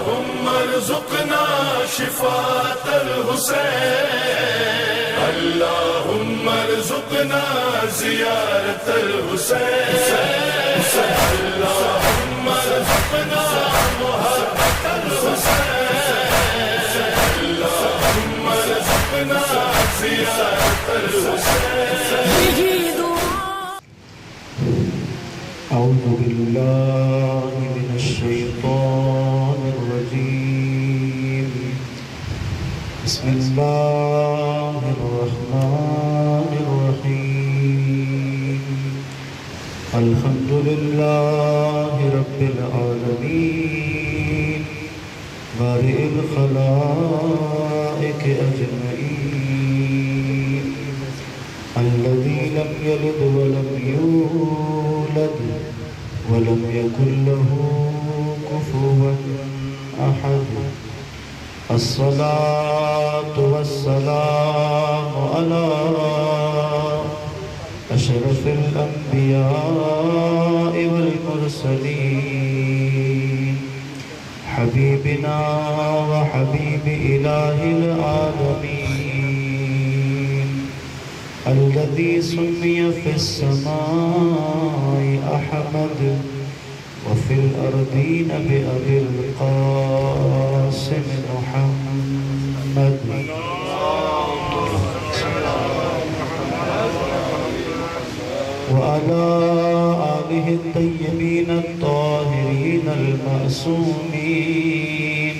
اللهم ارزقنا شفاة الحسين اللهم ارزقنا زيارة الحسين اللهم ارزقنا محبة الحسين اللهم ارزقنا زيارة الحسين. أعوذ بالله من الشيطان الرجيم. بسم الله الرحمن الرحيم. الحمد لله رب العالمين بارئ الخلائق أجمعين الذي لم يلد ولم يولد ولم يكن له كفوا أحد. الصلاة والسلام على أشرف الأنبياء والمرسلين حبيبنا وحبيب إله العالمين الذي سمي في السماء أحمد وفي الأرضين بأبي القاسم محمد وعلى آله الطيبين الطاهرين المعصومين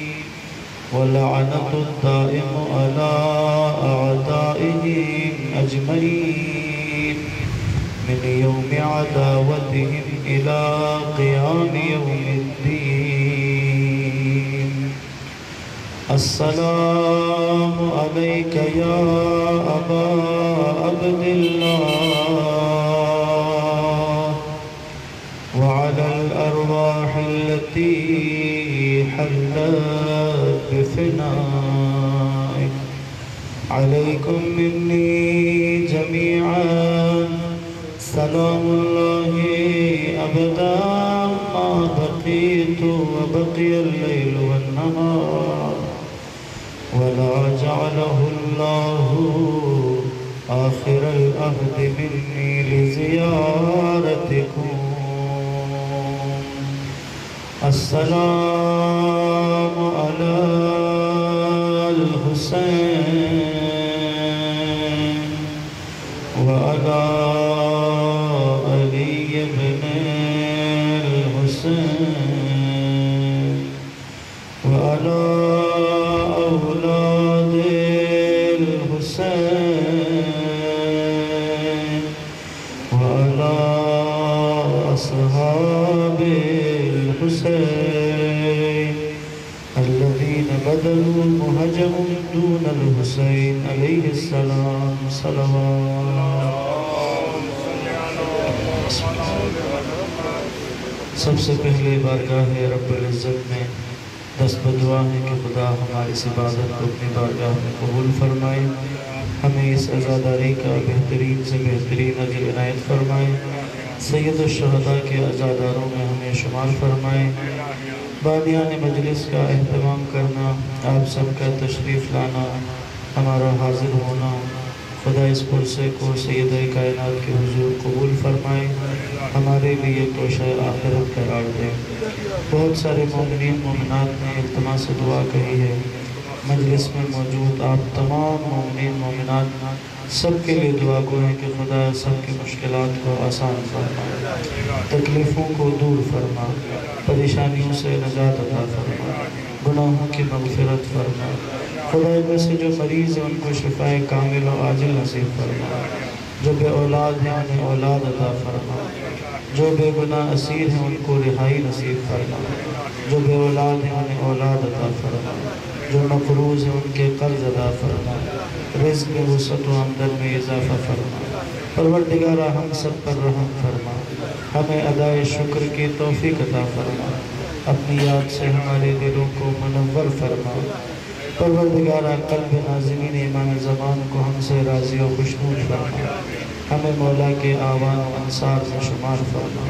ولعنة الدائم على أعدائهم أجمعين من يوم عداوتهم إلى قيام يوم الدين. السلام عليك يا أبا عبد الله وعلى الأرواح التي حلت بفنائك. عليكم مني جميعا سلام الله أبدا ما بقيت وبقي الليل والنهار ولا جعله الله آخر العهد مني لزيارتكم. السلام على الحسين وعلى علي بن الحسين وعلى أولاد الحسين وعلى أصحاب الحسين الذين بذلوا وهجموا دون الحسين عليه السلام صلوات. سب سے پہلے بارگاہ رب العزت میں دست بدعا ہے کہ خدا ہماری اس عبادت کو اپنی بارگاہ میں قبول فرمائے، ہمیں اس عزاداری کا بہترین سے بہترین اجر عنایت فرمائے، سید الشہداء کے عزاداروں میں ہمیں شمار فرمائے. بانیان مجلس کا اہتمام کرنا، آپ سب کا تشریف لانا، ہمارا حاضر ہونا، خدا اس پرسے کو سید کائنات کے حضور قبول فرمائے، ہمارے لیے توشہ آخرت قرار دے. بہت سارے مومنین مومنات نے التماس دعا کہی ہے. مجلس میں موجود آپ تمام مومنین مومنات سب کے لیے دعا گو ہے کہ خدا سب کی مشکلات کو آسان فرما، تکلیفوں کو دور فرما، پریشانیوں سے نجات عطا فرما، گناہوں کی مغفرت فرما. خدا میں سے جو مریض ہیں ان کو شفاء کامل و عاجل نصیب فرما، جو بے اولاد ہیں انہیں اولاد عطا فرما، جو بے گناہ اسیر ہیں ان کو رہائی نصیب فرما، جو بے اولاد ہیں انہیں اولاد عطا فرما، جو مقروض ہیں ان کے قرض ادا فرما، رزق میں وسعت و آمدن میں اضافہ فرما. پروردگارہ ہم سب پر رحم فرما، ہمیں ادائے شکر کی توفیق عطا فرما، اپنی یاد سے ہمارے دلوں کو منور فرما. پروردگارہ قلب ناظمین امام زمان کو ہم سے راضی و خوشنود فرما، ہمیں مولا کے آوان و انصار میں شمار فرما.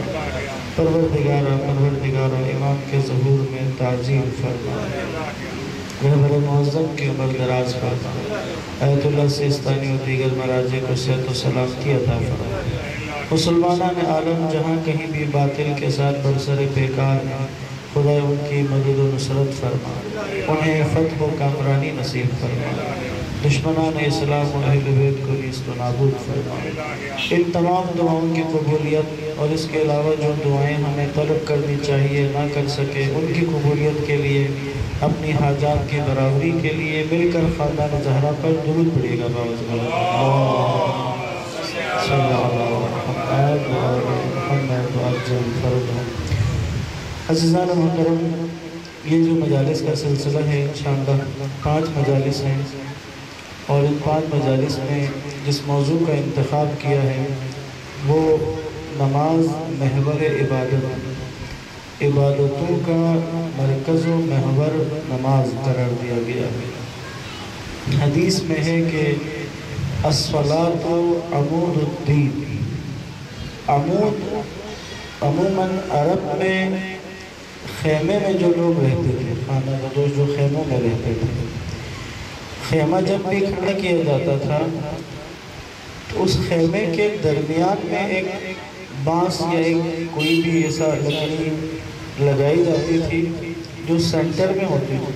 پروردگارہ امام کے ظہور میں تعظیم فرما، رہبر معظم کی عمر دراز فرما، آیت اللہ سیستانی و دیگر مراجع کو صحت و سلامتی عطا فرما۔ مسلمانان عالم جہاں کہیں بھی باطل کے ساتھ برسر پیکار ہیں، خدا ان کی مدد و نصرت فرما، انہیں فتح و کامرانی نصیب فرما، دشمنان اسلام و اہل بیت کو نیست و نابود فرما۔ ان تمام دعاؤں کی قبولیت اور اس کے علاوہ جو دعائیں ہمیں طلب کرنی چاہیے نہ کر سکے، ان کی قبولیت کے لیے، اپنی حاجات کی برابری کے لیے مل کر خاندان زہرا پر درود پڑھیے گا۔ عزیزان محترم، یہ جو مجالس کا سلسلہ ہے انشاءاللہ 5 مجالس ہیں، اور ان 5 مجالس میں جس موضوع کا انتخاب کیا ہے وہ نماز محور عبادت، عبادتوں کا مرکز و محور نماز قرار دیا گیا ہے۔ حدیث میں ہے کہ الصلاۃ عمود الدین، عمود عموماً عرب میں خیمے میں جو لوگ رہتے تھے، خانہ بدوش جو خیموں میں رہتے تھے، خیمہ جب بھی کھڑا کیا جاتا تھا تو اس خیمے کے درمیان میں ایک بانس یا ایک کوئی بھی ایسا لکڑی لگائی جاتی تھی جو سینٹر میں ہوتی تھی۔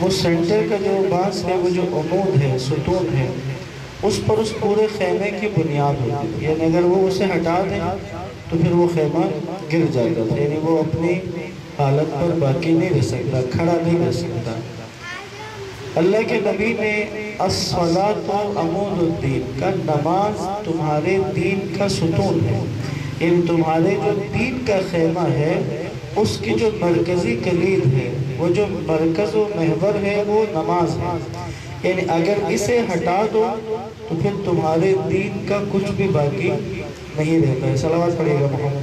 وہ سینٹر کا جو بانس ہے، وہ جو عمود ہے، ستون ہے، اس پر اس پورے خیمے کی بنیاد ہوتی تھی، یعنی اگر وہ اسے ہٹا دیں تو پھر وہ خیمہ گر جاتا تھا، یعنی وہ اپنی حالت پر باقی نہیں رہ سکتا، کھڑا نہیں رہ سکتا۔ اللہ کے نبی نے الصلاۃ عمود الدین کا، نماز تمہارے دین کا ستون ہے، یعنی تمہارے جو دین کا خیمہ ہے اس کی جو مرکزی کلید ہے، وہ جو مرکز و محور ہے وہ نماز ہے، یعنی اگر اسے ہٹا دو تو پھر تمہارے دین کا کچھ بھی باقی نہیں رہتا ہے۔ صلوات پڑھیے گا محمد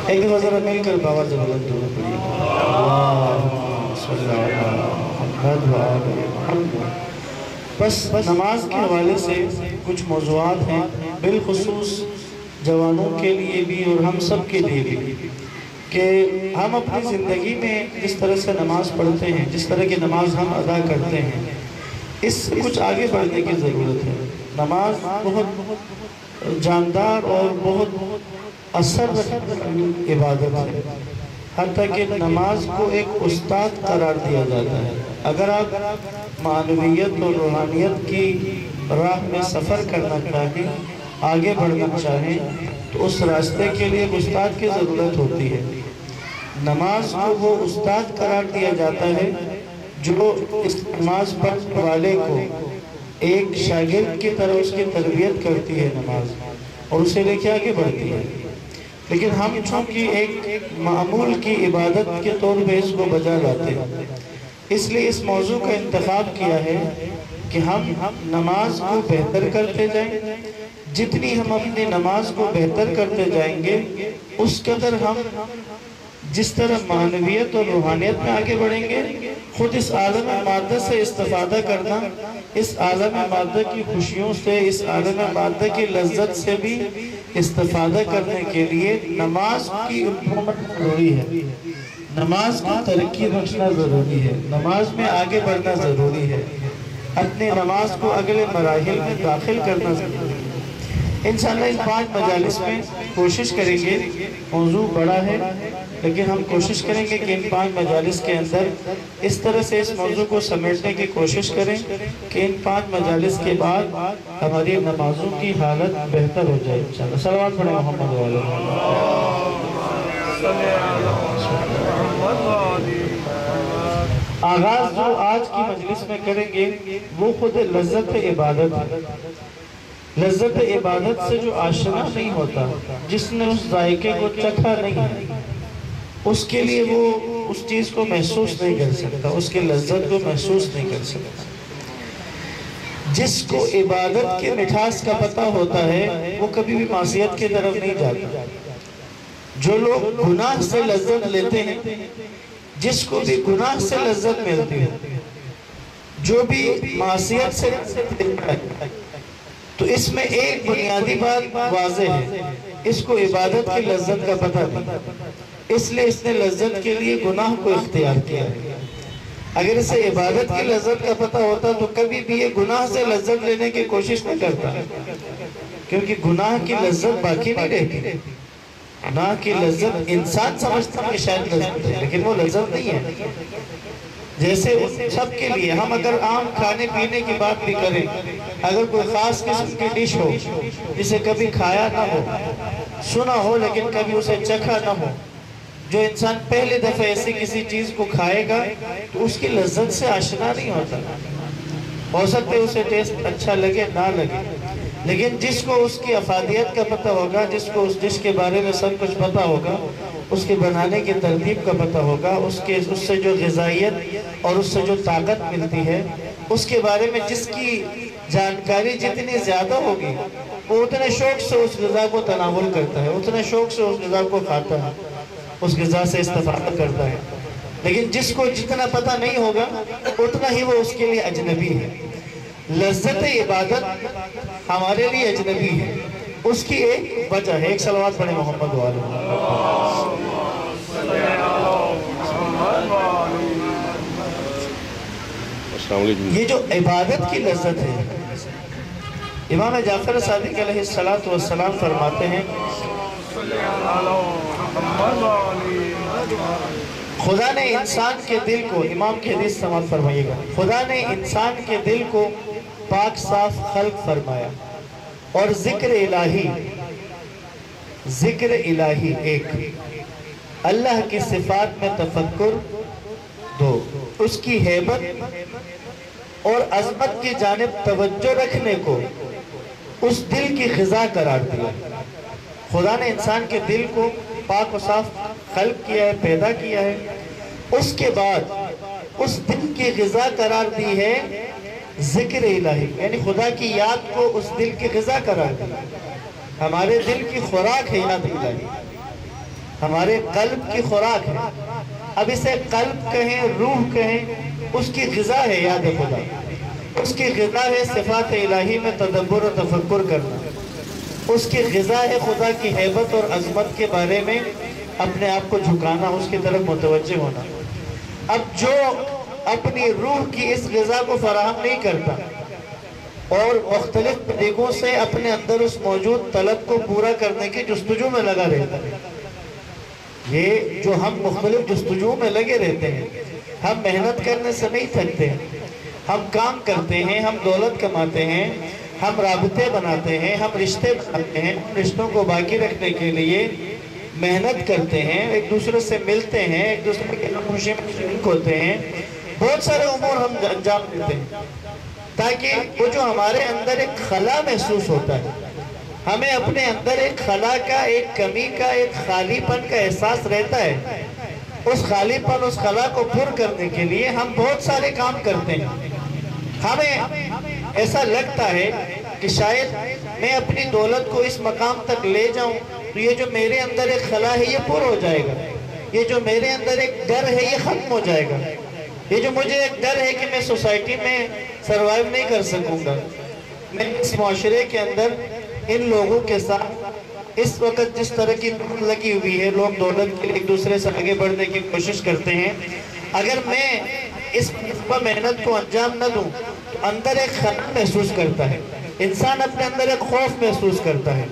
ایک دفعہ ذرا مل کر باور سے بلند درود پڑھیے گا۔ اللہم صلی علی محمد۔ بس نماز کے حوالے سے کچھ موضوعات ہیں، بالخصوص جوانوں کے لیے بھی اور ہم سب کے لیے بھی، کہ ہم اپنی زندگی میں جس طرح سے نماز پڑھتے ہیں، جس طرح کی نماز ہم ادا کرتے ہیں، اس سے کچھ آگے بڑھنے کی ضرورت ہے۔ نماز بہت جاندار اور بہت اثر عبادت ہے، حتیٰ کہ نماز کو ایک استاد قرار دیا جاتا ہے۔ اگر آپ معنویت اور روحانیت کی راہ میں سفر کرنا چاہیں، آگے بڑھنا چاہیں، تو اس راستے کے لیے ایک استاد کی ضرورت ہوتی ہے۔ نماز کو وہ استاد قرار دیا جاتا ہے جو اس نماز پڑھنے والے کو ایک شاگرد کی طرح اس کی تربیت کرتی ہے نماز، اور اسے لے کے آگے بڑھتی ہے۔ لیکن ہم چونکہ ایک معمول کی عبادت کے طور پہ اس کو بجا لاتے ہیں، اس لیے اس موضوع کا انتخاب کیا ہے کہ ہم نماز کو بہتر کرتے جائیں۔ جتنی ہم اپنی نماز کو بہتر کرتے جائیں گے، اس قدر ہم جس طرح معنویت اور روحانیت میں آگے بڑھیں گے، خود اس عالم مادہ سے استفادہ کرنا، اس عالم مادہ کی خوشیوں سے، اس عالم مادہ کی لذت سے بھی استفادہ کرنے کے لیے نماز کی امپرومنٹ ضروری ہے، نماز کی ترقی بخشنا ضروری ہے، نماز میں آگے بڑھنا ضروری ہے، اپنے نماز کو اگلے مراحل میں داخل کرنا ضروری ہے۔ انشاءاللہ ان 5 مجالس میں کوشش کریں گے، موضوع بڑا ہے لیکن ہم کوشش کریں گے کہ ان 5 مجالس کے اندر اس طرح سے اس موضوع کو سمیٹنے کی کوشش کریں کہ ان 5 مجالس کے بعد ہماری نمازوں کی حالت بہتر ہو جائے انشاءاللہ۔ صلوات پڑھیں محمد و علیہ آغاز جو آج کی مجلس میں کریں گے وہ خود لذت عبادت ہے۔ لذت عبادت سے جو آشنا نہیں ہوتا، جس نے اس ذائقے کو چکھا نہیں ہے، اس کے لیے وہ اس چیز کو محسوس نہیں کر سکتا، اس کی لذت کو محسوس نہیں کر سکتا۔ جس کو عبادت کے مٹھاس کا پتہ ہوتا ہے وہ کبھی بھی معصیت کی طرف نہیں جاتا۔ جو لوگ گناہ سے لذت لیتے ہیں، جس کو بھی گناہ سے لذت ملتی ہے، جو بھی معصیت سے لذت لیتا ہے، تو اس میں ایک بنیادی بات واضح ہے، اس کو عبادت کی لذت کا پتہ نہیں، اس لیے اس نے لذت کے لیے گناہ کو اختیار کیا ہے۔ اگر اسے عبادت کی لذت کا پتہ ہوتا تو کبھی بھی یہ گناہ سے لذت لینے کی کوشش نہ کرتا، کیونکہ گناہ کی لذت باقی نہیں رہتی۔ گناہ کی لذت انسان سمجھتا ہے کہ شاید لذت ہے، لیکن وہ لذت نہیں ہے۔ جیسے سب کے لیے ہم اگر عام کھانے پینے کی بات بھی کریں، اگر کوئی خاص قسم کی ڈش ہو جسے کبھی کھایا نہ ہو، سنا ہو لیکن کبھی اسے چکھا نہ ہو، جو انسان پہلی دفعہ ایسی کسی چیز کو کھائے گا تو اس کی لذت سے آشنا نہیں ہوتا۔ ہو سکتا ہے اسے ٹیسٹ اچھا لگے نہ لگے، لیکن جس کو اس کی افادیت کا پتہ ہوگا، جس کو اس ڈش کے بارے میں سب کچھ پتہ ہوگا، اس کے بنانے کی ترتیب کا پتہ ہوگا، اس سے جو غذائیت اور اس سے جو طاقت ملتی ہے، اس کے بارے میں جس کی جانکاری جتنی زیادہ ہوگی، وہ اتنے شوق سے اس غذا کو تناول کرتا ہے، اتنے شوق سے اس غذا کو کھاتا ہے، اس غذا سے استفادہ کرتا ہے۔ لیکن جس کو جتنا پتہ نہیں ہوگا اتنا ہی وہ اس کے لیے اجنبی ہے۔ لذت عبادت ہمارے لیے اجنبی ہے، اس کی ایک وجہ ہے۔ ایک صلوات پڑھیں محمد والے۔ یہ جو عبادت کی لذت ہے، امام جعفر صادق علیہ السلام فرماتے ہیں، خدا نے انسان کے دل کو، امام کی حدیث سماعت فرمائیے گا، خدا نے انسان کے دل کو پاک صاف خلق فرمایا اور ذکر الہی ایک، اللہ کی صفات میں تفکر دو، اس کی ہیبت اور عظمت کی جانب توجہ رکھنے کو اس دل کی غذا قرار دیا۔ خدا نے انسان کے دل کو پاک و صاف خلق کیا ہے، پیدا کیا ہے، اس کے بعد اس دل کی غذا قرار دی ہے ذکر الہی، یعنی خدا کی یاد کو اس دل کی غذا قرار دی۔ ہمارے دل کی خوراک ہے یاد الہی، ہمارے قلب کی خوراک ہے، اب اسے قلب کہیں روح کہیں، اس کی غذا ہے یاد خدا، اس کی غذا ہے صفات الہی میں تدبر و تفکر کرنا، اس کی غذا ہے خدا کی ہیبت اور عظمت کے بارے میں اپنے آپ کو جھکانا، اس کی طرف متوجہ ہونا۔ اب جو اپنی روح کی اس غذا کو فراہم نہیں کرتا اور مختلف طریقوں سے اپنے اندر اس موجود طلب کو پورا کرنے کی جستجو میں لگا رہتا ہے، یہ جو ہم مختلف جستجو میں لگے رہتے ہیں، ہم محنت کرنے سے نہیں تھکتے، ہم کام کرتے ہیں، ہم دولت کماتے ہیں، ہم رابطے بناتے ہیں، ہم رشتے بناتے ہیں، رشتوں کو باقی رکھنے کے لیے محنت کرتے ہیں، ایک دوسرے سے ملتے ہیں، ایک دوسرے کے خوشی میں شریک ہوتے ہیں، بہت سارے امور ہم انجام دیتے ہیں تاکہ وہ جو ہمارے اندر ایک خلا محسوس ہوتا ہے، ہمیں اپنے اندر ایک خلا کا، ایک کمی کا، ایک خالی پن کا احساس رہتا ہے، اس خالی پن، اس خلا کو پر کرنے کے لیے ہم بہت سارے کام کرتے ہیں۔ ہمیں ایسا لگتا ہے کہ شاید میں اپنی دولت کو اس مقام تک لے جاؤں تو یہ جو میرے اندر ایک خلا ہے یہ پر ہو جائے گا، یہ جو میرے اندر ایک ڈر ہے یہ ختم ہو جائے گا، یہ جو مجھے ایک ڈر ہے کہ میں سوسائٹی میں سروائیو نہیں کر سکوں گا، میں اس معاشرے کے اندر ان لوگوں کے ساتھ اس وقت جس طرح کی دھوم لگی ہوئی ہے، لوگ دولت کے لیے ایک دوسرے سے آگے بڑھنے کی کوشش کرتے ہیں، اگر میں اس محنت کو انجام نہ دوں تو اندر ایک خلا محسوس کرتا ہے، انسان اپنے اندر ایک خوف محسوس کرتا ہے۔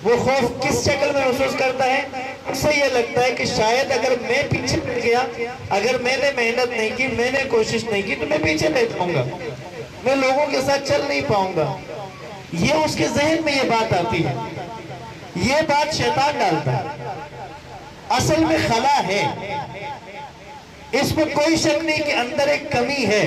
وہ خوف کس شکل میں محسوس کرتا ہے؟ اس سے یہ لگتا ہے کہ شاید اگر میں پیچھے رہ گیا، اگر میں نے محنت نہیں کی، میں نے کوشش نہیں کی تو میں پیچھے رہ جاؤں گا، میں لوگوں کے ساتھ چل نہیں پاؤں گا۔ یہ اس کے ذہن میں یہ بات آتی ہے، یہ بات شیطان ڈالتا ہے۔ اصل میں خلا ہے، اس میں کوئی شک نہیں کہ اندر ایک کمی ہے،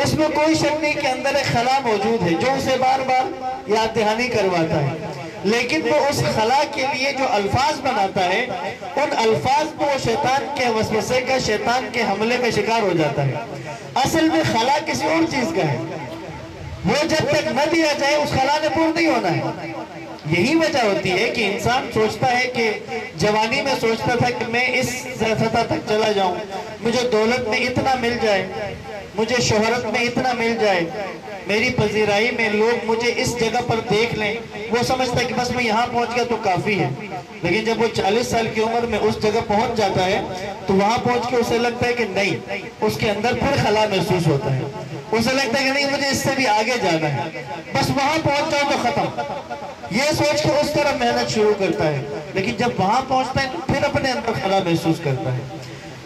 اس میں کوئی شک نہیں کہ اندر ایک خلا موجود ہے جو اسے بار بار یاد دہانی کرواتا ہے، لیکن وہ اس خلا کے لیے جو الفاظ بناتا ہے، ان الفاظ کو وہ شیطان کے وسوسے کا، شیطان کے حملے کا شکار ہو جاتا ہے۔ اصل میں خلا کسی اور چیز کا ہے، وہ جب تک نہ دیا جائے اس خلا نے پور نہیں ہونا ہے۔ یہی وجہ ہوتی ہے کہ انسان سوچتا ہے کہ جوانی میں سوچتا تھا کہ میں اس سطح تک چلا جاؤں، مجھے دولت میں اتنا مل جائے، مجھے شہرت میں اتنا مل جائے، میری پذیرائی میں لوگ مجھے اس جگہ پر دیکھ لیں، وہ سمجھتا ہے کہ بس میں یہاں پہنچ گیا تو کافی ہے۔ لیکن جب وہ 40 سال کی عمر میں اس جگہ پہنچ جاتا ہے تو وہاں پہنچ کے اسے لگتا ہے کہ نہیں، اس کے اندر پھر خلا محسوس ہوتا ہے، اسے لگتا ہے کہ نہیں مجھے اس سے بھی آگے جانا ہے، بس وہاں پہنچ جاؤ تو ختم، یہ سوچ کے اس طرح محنت شروع کرتا ہے۔ لیکن جب وہاں پہنچتا ہے تو پھر اپنے اندر خلا محسوس کرتا ہے۔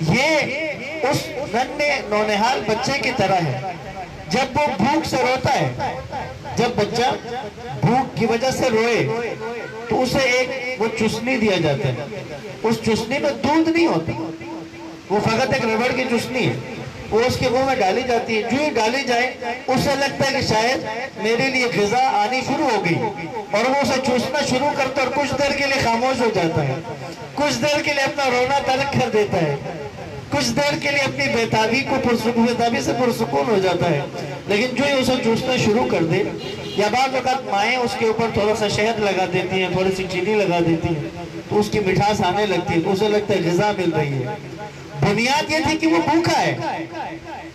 یہ اس ننھے نونہال بچے کی طرح ہے، جب وہ بھوک سے روتا ہے، جب بچہ بھوک کی وجہ سے روئے تو اسے ایک وہ چسنی دیا جاتا ہے، اس چسنی میں دودھ نہیں ہوتا، وہ فقط ایک ربڑ کی چسنی ہے، وہ اس کے منہ میں ڈالی جاتی ہے۔ جو ہی ڈالی جائے اسے لگتا ہے کہ شاید میرے لیے غذا آنی شروع ہو گئی، اور وہ اسے چوسنا شروع کرتا ہے اور کچھ دیر کے لیے خاموش ہو جاتا ہے، کچھ دیر کے لیے اپنا رونا ترک کر دیتا ہے، کچھ دیر کے لیے اپنی بیتابی سے پرسکون ہو جاتا ہے۔ لیکن جو ہی اسے چوسنا شروع کر دے، یا بعض اوقات مائیں اس کے اوپر تھوڑا سا شہد لگا دیتی ہیں، تھوڑی سی چینی لگا دیتی ہیں، تو اس کی مٹھاس آنے لگتی ہے، تو اسے لگتا ہے غذا مل رہی ہے۔ بنیاد یہ تھی کہ وہ بھوکا ہے،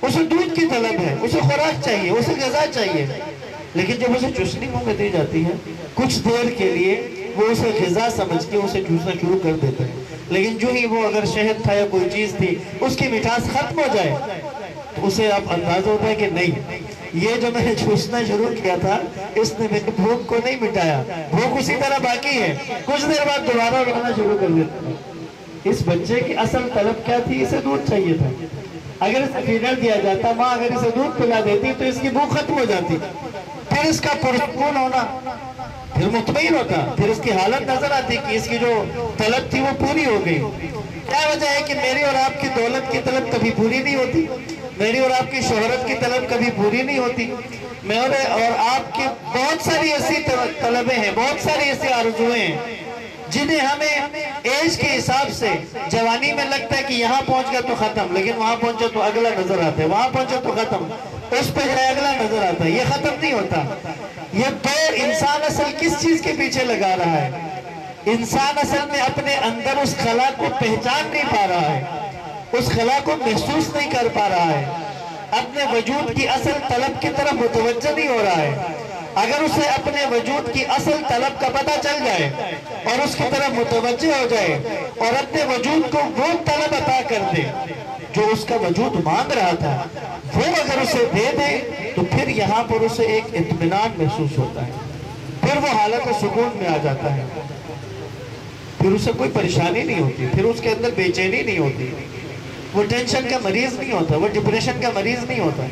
اسے دودھ کی طلب ہے، اسے خوراک چاہیے، اسے غذا چاہیے۔ لیکن جب اسے چوسنی منہ میں دی جاتی ہے، کچھ دیر کے لیے وہ اسے غذا سمجھ کے اسے چوسنا شروع کر دیتا ہے۔ لیکن جو ہی وہ اگر شہد تھا یا کوئی چیز تھی اس کی مٹھاس ختم ہو جائے تو اسے اب اندازہ ہوتا ہے کہ نہیں، یہ جو میں نے چوسنا شروع کیا تھا اس نے میری بھوک کو نہیں مٹایا، بھوک اسی طرح باقی ہے، کچھ دیر بعد دوبارہ رونا شروع کر دیتا ہے۔ اس بچے کی اصل طلب کیا تھی؟ اسے دودھ چاہیے تھا۔ اگر اسے فیڈر دیا جاتا، ماں اگر اسے دودھ پلا دیتی تو اس کی بھوک ختم ہو جاتی، پھر اس کا پرسکون ہونا، پھر مطمئن ہوتا، پھر اس کی حالت نظر آتی کہ اس کی جو طلب تھی وہ پوری ہو گئی۔ کیا وجہ ہے کہ میری اور آپ کی دولت کی طلب کبھی پوری نہیں ہوتی، میری اور آپ کی شہرت کی طلب کبھی پوری نہیں ہوتی، میرے اور آپ کی بہت ساری ایسی طلبیں ہیں، بہت ساری ایسی آرزویں ہیں جنہیں ہمیں ایج کے حساب سے جوانی میں لگتا ہے کہ یہاں پہنچ گیا تو ختم، لیکن وہاں پہنچا تو اگلا نظر آتا ہے، وہاں پہنچا تو ختم، اس پہ جائے اگلا نظر آتا ہے، یہ ختم نہیں ہوتا۔ یہ دور انسان اصل کس چیز کے پیچھے لگا رہا ہے؟ انسان اصل میں اپنے اندر اس خلا کو پہچان نہیں پا رہا ہے، اس خلا کو محسوس نہیں کر پا رہا ہے، اپنے وجود کی اصل طلب کی طرف متوجہ نہیں ہو رہا ہے۔ اگر اسے اپنے وجود کی اصل طلب کا پتہ چل جائے اور اس کی طرف متوجہ ہو جائے اور اپنے وجود کو وہ طلب عطا کر دے جو اس کا وجود مانگ رہا تھا، وہ اگر اسے دے دے تو پھر یہاں پر اسے ایک اطمینان محسوس ہوتا ہے، پھر وہ حالت سکون میں آ جاتا ہے، پھر اسے کوئی پریشانی نہیں ہوتی، پھر اس کے اندر بے چینی نہیں ہوتی، وہ ٹینشن کا مریض نہیں ہوتا، وہ ڈپریشن کا مریض نہیں ہوتا،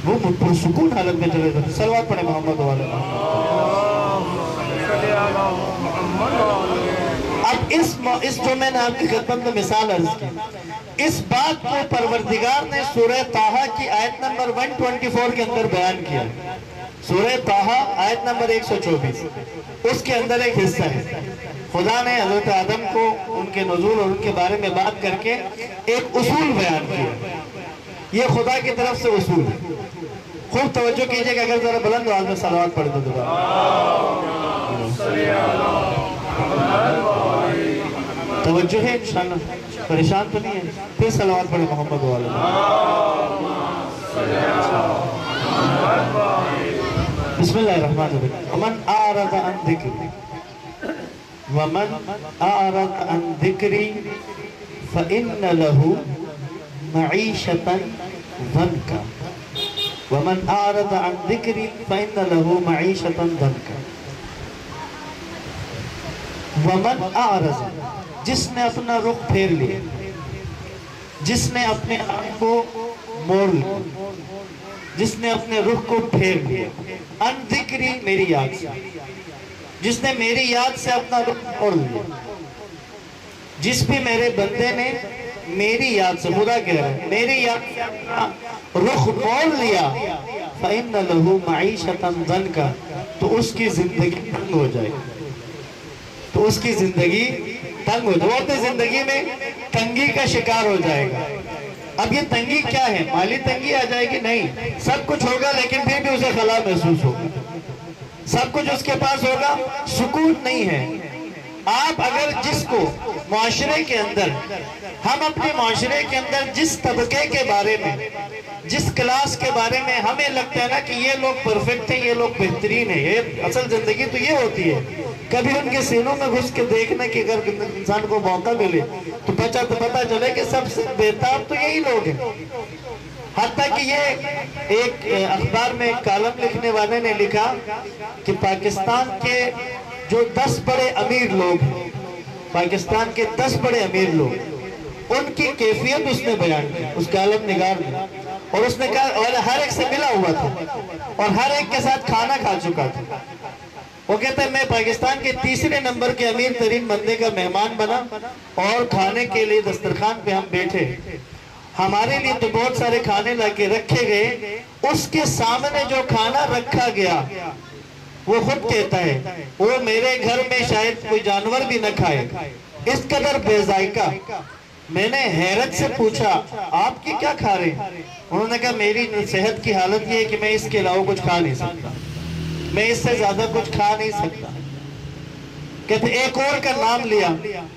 وہ پرسکون حالت میں چلے جاتے۔ صلوات پڑھیں محمد والے۔ اب اس جو میں نے آپ کی خدمت میں مثال عرض کی، اس بات کو پروردگار نے سورہ طٰہٰ کی آیت نمبر 124 کے اندر بیان کیا۔ سورہ طٰہٰ آیت نمبر 124، اس کے اندر ایک حصہ ہے، خدا نے حضرت آدم کو ان کے نزول اور ان کے بارے میں بات کر کے ایک اصول بیان کیا، یہ خدا کی طرف سے اصول ہے۔ خوب توجہ کیجئے کہ اگر ذرا بلند آواز میں صلوات پڑھ دو دوبارہ۔ توجہ ہے انشاءاللہ، پریشان تو نہیں ہے؟ پھر صلوات پڑھیں محمد والے۔ بسم اللہ الرحمن الرحیم۔ ومن اعرض عن ذکری ومن اعرض عن ذکری فإن له معیشة ضنکا ومن اعرض عن ذکری فإن له معیشة ضنکا۔ ومن اعرض، جس نے اپنا رخ پھیر لیا، جس نے اپنے آپ کو موڑ لیا، جس نے اپنے رخ کو پھیر لیا، ان ذکری میری یاد سے، جس نے میری یاد سے اپنا رخ موڑ لیا، جس بھی میرے بندے نے میری یاد سے، خدا کہہ رہا ہے میری یاد سے اپنا رخ موڑ لیا، فَإِنَّ لَهُ مَعِيشَةً ضَنْكَ، تو اس کی زندگی تنگ ہو جائے، تو اس کی زندگی تنگ ہو جائے، وہ اپنی زندگی میں تنگی کا شکار ہو جائے گا۔ اب یہ تنگی کیا ہے؟ مالی تنگی آ جائے گی؟ نہیں، سب کچھ ہوگا لیکن پھر بھی اسے خلا محسوس ہوگا، سب کچھ اس کے پاس ہوگا، سکون نہیں ہے۔ آپ اگر جس کو معاشرے کے اندر، ہم اپنے معاشرے کے اندر جس طبقے کے بارے میں جس کلاس کے بارے میں ہمیں لگتا ہے نا کہ یہ لوگ پرفیکٹ ہیں، یہ لوگ بہترین ہیں، یہ اصل زندگی تو یہ ہوتی ہے، کبھی ان کے سینوں میں گھس کے دیکھنے کہ اگر انسان کو موقع ملے تو پتہ چلے کہ سب سے بہتر تو یہی لوگ ہیں۔ حتیٰ کہ یہ ایک اخبار میں ایک کالم لکھنے والے نے لکھا کہ پاکستان کے جو 10 بڑے امیر لوگ ہیں، پاکستان کے 10 بڑے امیر لوگ، ان کی کیفیت اس نے بیان کی، اس کالم نگار نے، اور اس نے کہا، اور ہر ایک سے ملا ہوا تھا اور ہر ایک کے ساتھ کھانا کھا چکا تھا۔ وہ کہتے ہیں میں پاکستان کے 3 نمبر کے امیر ترین بندے کا مہمان بنا اور کھانے کے لیے دسترخوان پہ ہم بیٹھے، ہمارے لیے تو بہت سارے کھانے لا کے رکھے گئے، اس کے سامنے جو کھانا رکھا گیا وہ خود کہتا ہے وہ میرے گھر میں شاید کوئی جانور بھی نہ کھائے، اس قدر بے ذائقہ۔ میں نے حیرت سے پوچھا آپ کی کیا کھا رہے ہیں؟ انہوں نے کہا میری صحت کی حالت یہ ہے کہ میں اس کے علاوہ کچھ کھا نہیں سکتا، میں اس سے زیادہ کچھ کھا نہیں سکتا۔ کہتے ایک اور کا نام لیا،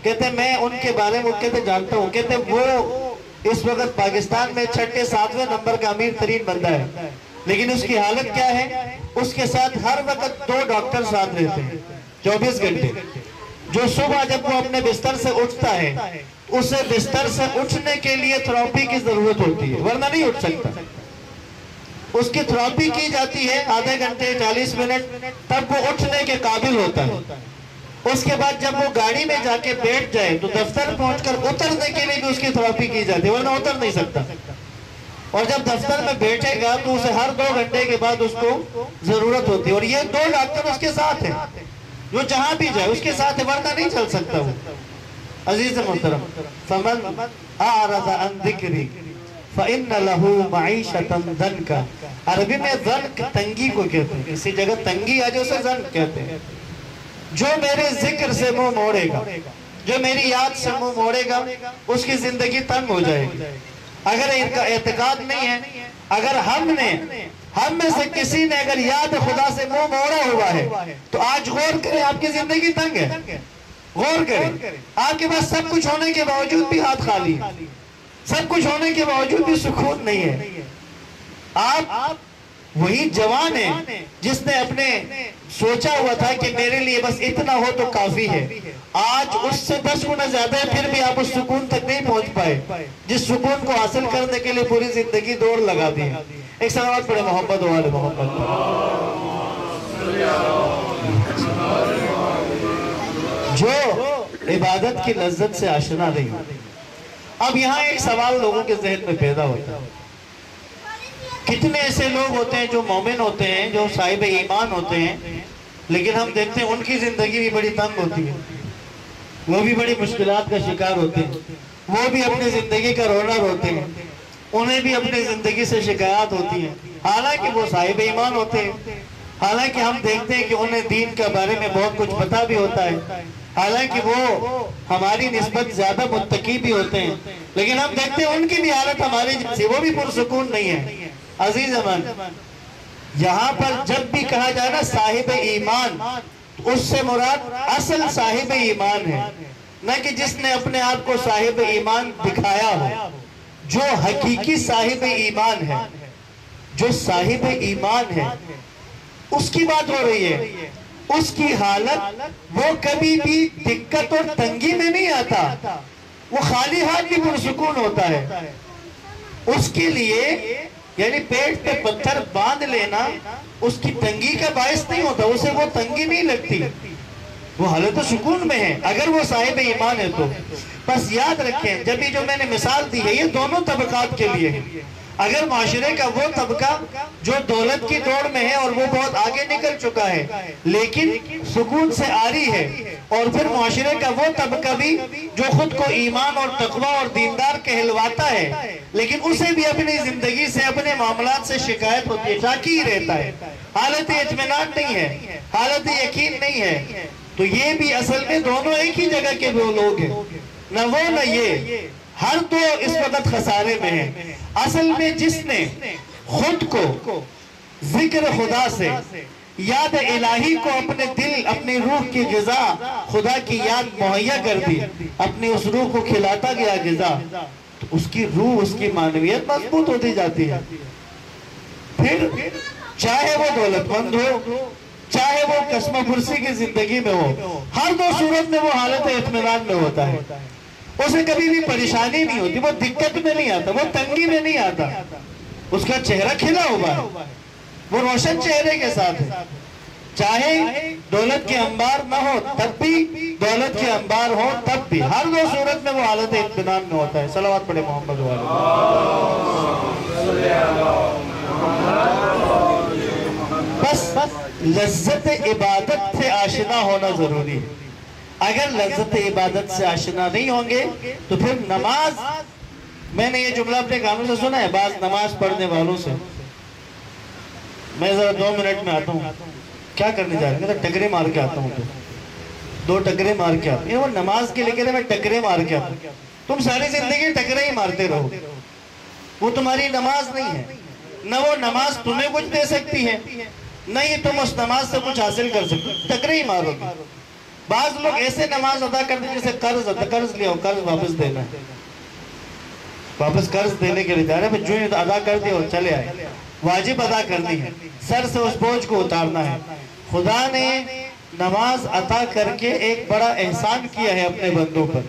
کہتے میں ان کے بارے میں کہتے جانتا ہوں، کہتے وہ اس وقت پاکستان میں 6 7 نمبر کا امیر ترین بندہ ہے، لیکن اس کی حالت کیا ہے؟ اس کے ساتھ ہر وقت 2 ڈاکٹر ساتھ رہتے ہیں 24 گھنٹے، جو صبح جب وہ اپنے بستر سے اٹھتا ہے اسے بستر سے اٹھنے کے لیے تھراپی کی ضرورت ہوتی ہے، ورنہ نہیں اٹھ سکتا، اس کی تھراپی کی جاتی ہے آدھے گھنٹے 40 منٹ، تب وہ اٹھنے کے قابل ہوتا ہے۔ اس کے بعد جب وہ گاڑی میں جا کے بیٹھ جائے تو دفتر پہنچ کر اترنے کے لیے بھی اس کی تھراپی کی جاتی ہے، ورنہ اتر نہیں سکتا، اور جب دفتر میں بیٹھے گا تو اسے ہر 2 گھنٹے کے بعد اس کو ضرورت ہوتی ہے، اور یہ 2 ڈاکٹر اس کے ساتھ ہیں، جو جہاں بھی جائے اس کے ساتھ ہے، ورنہ نہیں چل سکتا وہ۔ عزیز محترم، فمن اعرض عن ذکری فإن له معیشة ضنکا، عربی میں ضنک تنگی کو کہتے ہیں، کسی جگہ تنگی آ جو اسے ضنک کہتے ہیں۔ جو میرے ذکر سے منہ موڑے گا، جو میری یاد سے منہ موڑے گا، اس کی زندگی تنگ ہو جائے گی۔ اگر ان کا اعتقاد نہیں ہے، اگر ہم میں سے کسی نے اگر یاد خدا سے منہ موڑا ہوا ہے تو آج غور کریں، آپ کی زندگی تنگ ہے، غور کریں۔ آپ کے پاس سب کچھ ہونے کے باوجود بھی ہاتھ خالی ہے، سب کچھ ہونے کے باوجود بھی سکون نہیں ہے۔ آپ وہی جوان ہیں جس نے اپنے سوچا ہوا تھا کہ میرے لیے بس اتنا ہو تو کافی ہے، آج اس سے 10 گنا زیادہ ہے، پھر بھی آپ اس سکون تک نہیں پہنچ پائے جس سکون کو حاصل کرنے کے لیے پوری زندگی دوڑ لگا دی۔ ایک صلوات پڑھے محمد و آل محمد۔ جو عبادت کی لذت سے آشنا نہیں ہوتی۔ اب یہاں ایک سوال لوگوں کے ذہن میں پیدا ہوتا ہے، کتنے ایسے لوگ ہوتے ہیں جو مومن ہوتے ہیں، جو صاحب ایمان ہوتے ہیں، لیکن ہم دیکھتے ہیں ان کی زندگی بھی بڑی تنگ ہوتی ہے، وہ بھی بڑی مشکلات کا شکار ہوتے ہیں، وہ بھی اپنی زندگی کا رونا روتے ہیں، انہیں بھی اپنی زندگی سے شکایات ہوتی ہیں، حالانکہ وہ صاحب ایمان ہوتے ہیں، حالانکہ ہم دیکھتے ہیں کہ انہیں دین کے بارے میں بہت کچھ پتہ بھی ہوتا ہے، حالانکہ وہ ہماری نسبت زیادہ متقی بھی ہوتے ہیں، لیکن ہم دیکھتے ہیں ان کی بھی حالت ہماری جیسی، وہ بھی پرسکون نہیں ہے۔ عزیز امان، یہاں پر جب بھی کہا جائے نا صاحب ایمان، اس سے مراد اصل صاحب ایمان ہے، نہ کہ جس نے اپنے آپ کو صاحب ایمان دکھایا ہو۔ جو حقیقی صاحب ایمان ہے، جو صاحب ایمان ہے، اس کی بات ہو رہی ہے، اس کی حالت وہ کبھی بھی دقت اور تنگی میں نہیں آتا، وہ خالی ہاتھ بھی پرسکون ہوتا ہے۔ اس کے لیے یعنی پیٹ پہ پتھر باندھ لینا اس کی تنگی کا باعث نہیں ہوتا، اسے وہ تنگی نہیں لگتی، وہ حالت سکون میں ہے اگر وہ صاحب ایمان ہے تو۔ بس یاد رکھیں، جب بھی جو میں نے مثال دی ہے یہ دونوں طبقات کے لیے ہے۔ اگر معاشرے کا وہ طبقہ جو دولت کی دوڑ میں ہے اور وہ بہت آگے نکل چکا ہے لیکن سکون سے عاری ہے، اور پھر معاشرے کا وہ طبقہ بھی جو خود کو ایمان اور تقوی اور دیندار کہلواتا ہے لیکن اسے بھی اپنی زندگی سے اپنے معاملات سے شکایت ہوتی ہے، شاکی ہی رہتا ہے، حالت اطمینان نہیں ہے، حالت یقین نہیں ہے، تو یہ بھی اصل میں دونوں ایک ہی جگہ کے دو لوگ ہیں، نہ وہ نہ یہ، ہر دو اس وقت خسارے میں ہیں۔ اصل میں جس نے خود کو ذکر خدا سے، یاد الہی کو اپنے دل اپنی روح کی غذا خدا کی یاد مہیا کر دی، اپنی اس روح کو کھلاتا گیا غذا، تو اس کی روح، اس کی معنویت مضبوط ہوتی جاتی ہے. پھر چاہے وہ دولت مند ہو، چاہے وہ قسم پرسی کی زندگی میں ہو، ہر دو صورت میں وہ حالت اطمینان میں ہوتا ہے. اسے کبھی بھی پریشانی نہیں ہوتی، وہ دقت میں نہیں آتا، وہ تنگی میں نہیں آتا. اس کا چہرہ کھلا ہوا ہے، وہ روشن چہرے کے ساتھ ہے. چاہے دولت کے انبار نہ ہو تب بھی، دولت کے انبار ہو تب بھی، ہر دو صورت میں وہ حالت اطمینان میں ہوتا ہے. صلوات پڑھے محمد والے. بس لذت عبادت سے آشنا ہونا ضروری ہے. اگر لذت عبادت سے آشنا نہیں ہوں گے تو پھر نماز، میں نے یہ جملہ اپنے کانوں سے سنا ہے بعض نماز پڑھنے والوں سے، میں ذرا 2 منٹ میں آتا ہوں. کیا کرنے جا رہے ہیں؟ ٹکرے مار کے آتا ہوں. دو ٹکرے مار کے آتا ہوں. وہ نماز کے لئے کہتے ہیں میں ٹکرے مار کے آتا ہوں. تم ساری زندگی ٹکرے ہی مارتے رہو. وہ تمہاری نماز نہیں ہے. نہ وہ نماز تمہیں کچھ دے سکتی ہے، نہ ہی تم اس نماز سے کچھ حاصل کر سکتے. ٹکرے ہی مارو گے. بعض لوگ ایسے نماز ادا کرتے ہیں جیسے قرض لیا ہو، قرض واپس دینا ہے، واپس قرض دینے کے لیے جا رہے ہیں. جو ہی ادا کر دیا اور چلے آئے. واجب ادا کرنی ہے، سر سے اس بوجھ کو اتارنا ہے. خدا نے نماز عطا کر کے ایک بڑا احسان کیا ہے اپنے بندوں پر.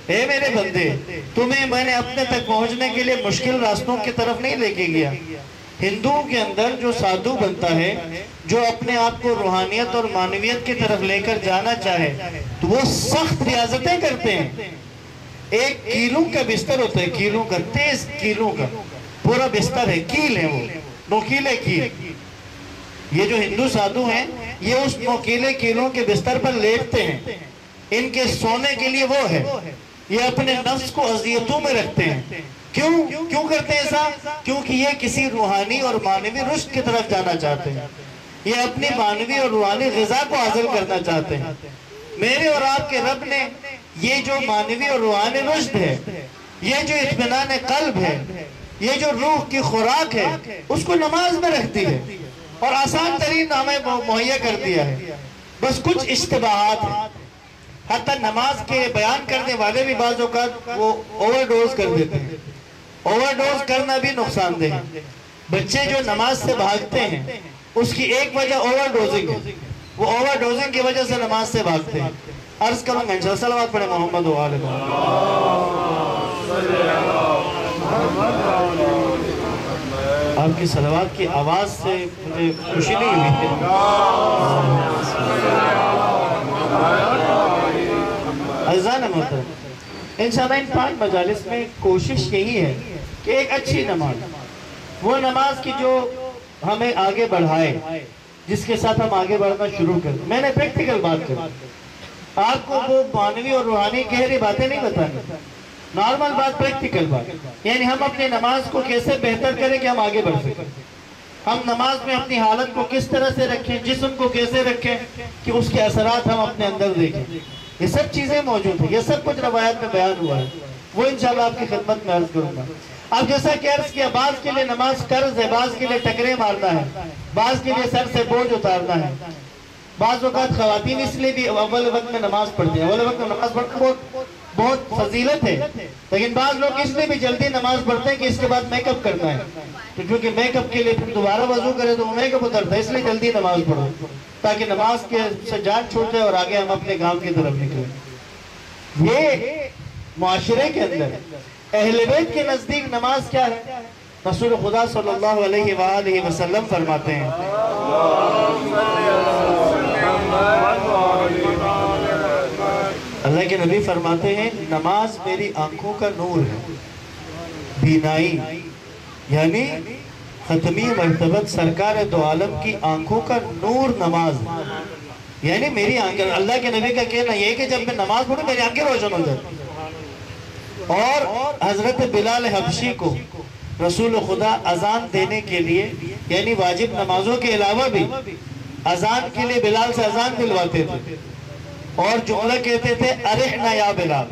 اے میرے بندے، تمہیں میں نے اپنے تک پہنچنے کے لیے مشکل راستوں کی طرف نہیں لے کے گیا. ہندوؤں کے اندر جو سادھو بنتا ہے، جو اپنے آپ کو روحانیت اور معنویت کی طرف لے کر جانا چاہے تو وہ سخت ریاضتیں کرتے ہیں. 1 کیلوں کا بستر ہوتا ہے، کیلوں کا، 30 کیلوں کا پورا بستر ہے. کیل ہے، وہ نوکیلے کیل. یہ جو ہندو سادھو ہیں یہ اس نوکیلے کیلوں کے بستر پر لیٹتے ہیں. ان کے سونے کے لیے وہ ہے. یہ اپنے نفس کو اذیتوں میں رکھتے ہیں. کیوں کرتے ہیں ایسا؟ کیونکہ یہ کسی روحانی اور معنوی رشد کی طرف جانا چاہتے ہیں. یہ اپنی معنوی اور روحانی غذا کو حاصل کرنا چاہتے ہیں. میرے اور آپ کے رب نے یہ جو معنوی اور روحانی رشد ہے، یہ جو اطمینان قلب ہے، یہ جو روح کی خوراک ہے، اس کو نماز میں رکھتی ہے اور آسان ترین ہمیں مہیا کر دیا ہے. بس کچھ اشتباہات ہیں. حتی نماز کے بیان کرنے والے بھی بعض اوقات وہ اوور ڈوز کر دیتے ہیں. اوور ڈوز کرنا بھی نقصان دہ ہے. بچے جو نماز سے بھاگتے ہیں اس کی ایک وجہ اوور ڈوزنگ ہے. وہ اوور ڈوزنگ کی وجہ سے نماز سے بھاگتے ہیں. عرض کروں گا انشاءاللہ. صلوات پڑھے محمد و آل محمد. آپ کی صلوات کی آواز سے مجھے خوشی نہیں ہوئی ہے. عزیزان محترم، انشاءاللہ ان 5 مجالس میں کوشش یہی ہے کہ ایک اچھی نماز، وہ نماز کی جو ہمیں آگے بڑھائے، جس کے ساتھ ہم آگے بڑھنا شروع کریں. میں نے پریکٹیکل بات کر، آپ کو وہ معنوی اور روحانی گہری باتیں نہیں بتانی. نارمل بات، پریکٹیکل بات، یعنی ہم اپنی نماز کو کیسے بہتر کریں کہ ہم آگے بڑھ سکیں. ہم نماز میں اپنی حالت کو کس طرح سے رکھیں، جسم کو کیسے رکھیں کہ اس کے اثرات ہم اپنے اندر دیکھیں. یہ سب چیزیں موجود ہیں. یہ سب کچھ روایات میں بیان ہوا ہے. وہ انشاءاللہ آپ کی خدمت میں عرض کروں گا. اب جیسا کہ عرض کیا، بعض کے لیے نماز قرض ہے، بعض کے لیے ٹکرے مارنا ہے، بعض کے لیے سر سے بوجھ اتارنا ہے. بعض اوقات خواتین اس لیے بھی اول وقت میں نماز پڑھتی ہیں. اول وقت میں نماز پڑھنا بہت فضیلت ہے، لیکن بعض لوگ اس لیے بھی جلدی نماز پڑھتے ہیں کہ اس کے بعد میک اپ کرنا ہے. تو کیونکہ میک اپ کے لیے پھر دوبارہ وضو کرے تو وہ میک اپ اترتا ہے، اس لیے جلدی نماز پڑھو تاکہ نماز کے سے جان چھوٹ جائے اور آگے ہم اپنے کام کی طرف نکلیں. یہ معاشرے کے اندر اہل بیت کے نزدیک نماز کیا ہے؟ رسول خدا صلی اللہ علیہ وآلہ وسلم فرماتے ہیں، اللہ کے نبی فرماتے ہیں، نماز میری آنکھوں کا نور ہے. بینائی یعنی ختمی مرتبت سرکار دو عالم کی آنکھوں کا نور نماز، یعنی میری آنکھیں. اللہ کے نبی کا کہنا یہ ہے کہ جب میں نماز پڑھوں میری آنکھیں روشن ہو جاتی. اور حضرت بلال حبشی کو رسول خدا اذان دینے کے لیے، یعنی واجب نمازوں کے علاوہ بھی اذان کے لیے بلال سے اذان دلواتے تھے اور جملہ کہتے تھے، ارحنا یا بلال،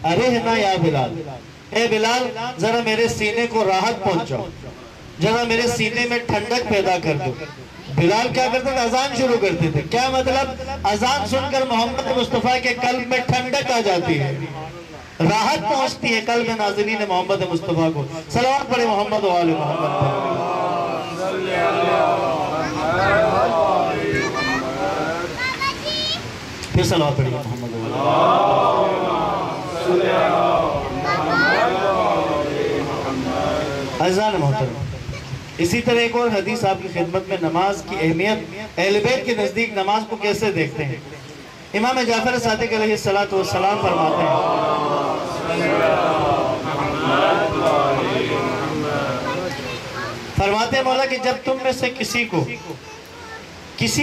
ارحنا یا بلال، اے بلال ذرا میرے سینے کو راحت پہنچاؤ، ذرا میرے سینے میں ٹھنڈک پیدا کر دو. بلال کیا کرتے تھے؟ اذان شروع کرتے تھے. کیا مطلب؟ اذان سن کر محمد مصطفیٰ کے قلب میں ٹھنڈک آ جاتی ہے. راحت پہنچتی ہے قلب ناظرین محمد مصطفیٰ کو. صلوات پڑھے محمد و آل محمد پر. پھر صلوات پڑھے محمد و آل عزیزان محترم. اسی طرح ایک اور حدیث آپ کی خدمت میں نماز کی اہمیت، اہل بیت کے نزدیک نماز کو کیسے دیکھتے ہیں. امام جعفر صادق علیہ السلام فرماتے ہیں مولا کہ جب تم میں سے کسی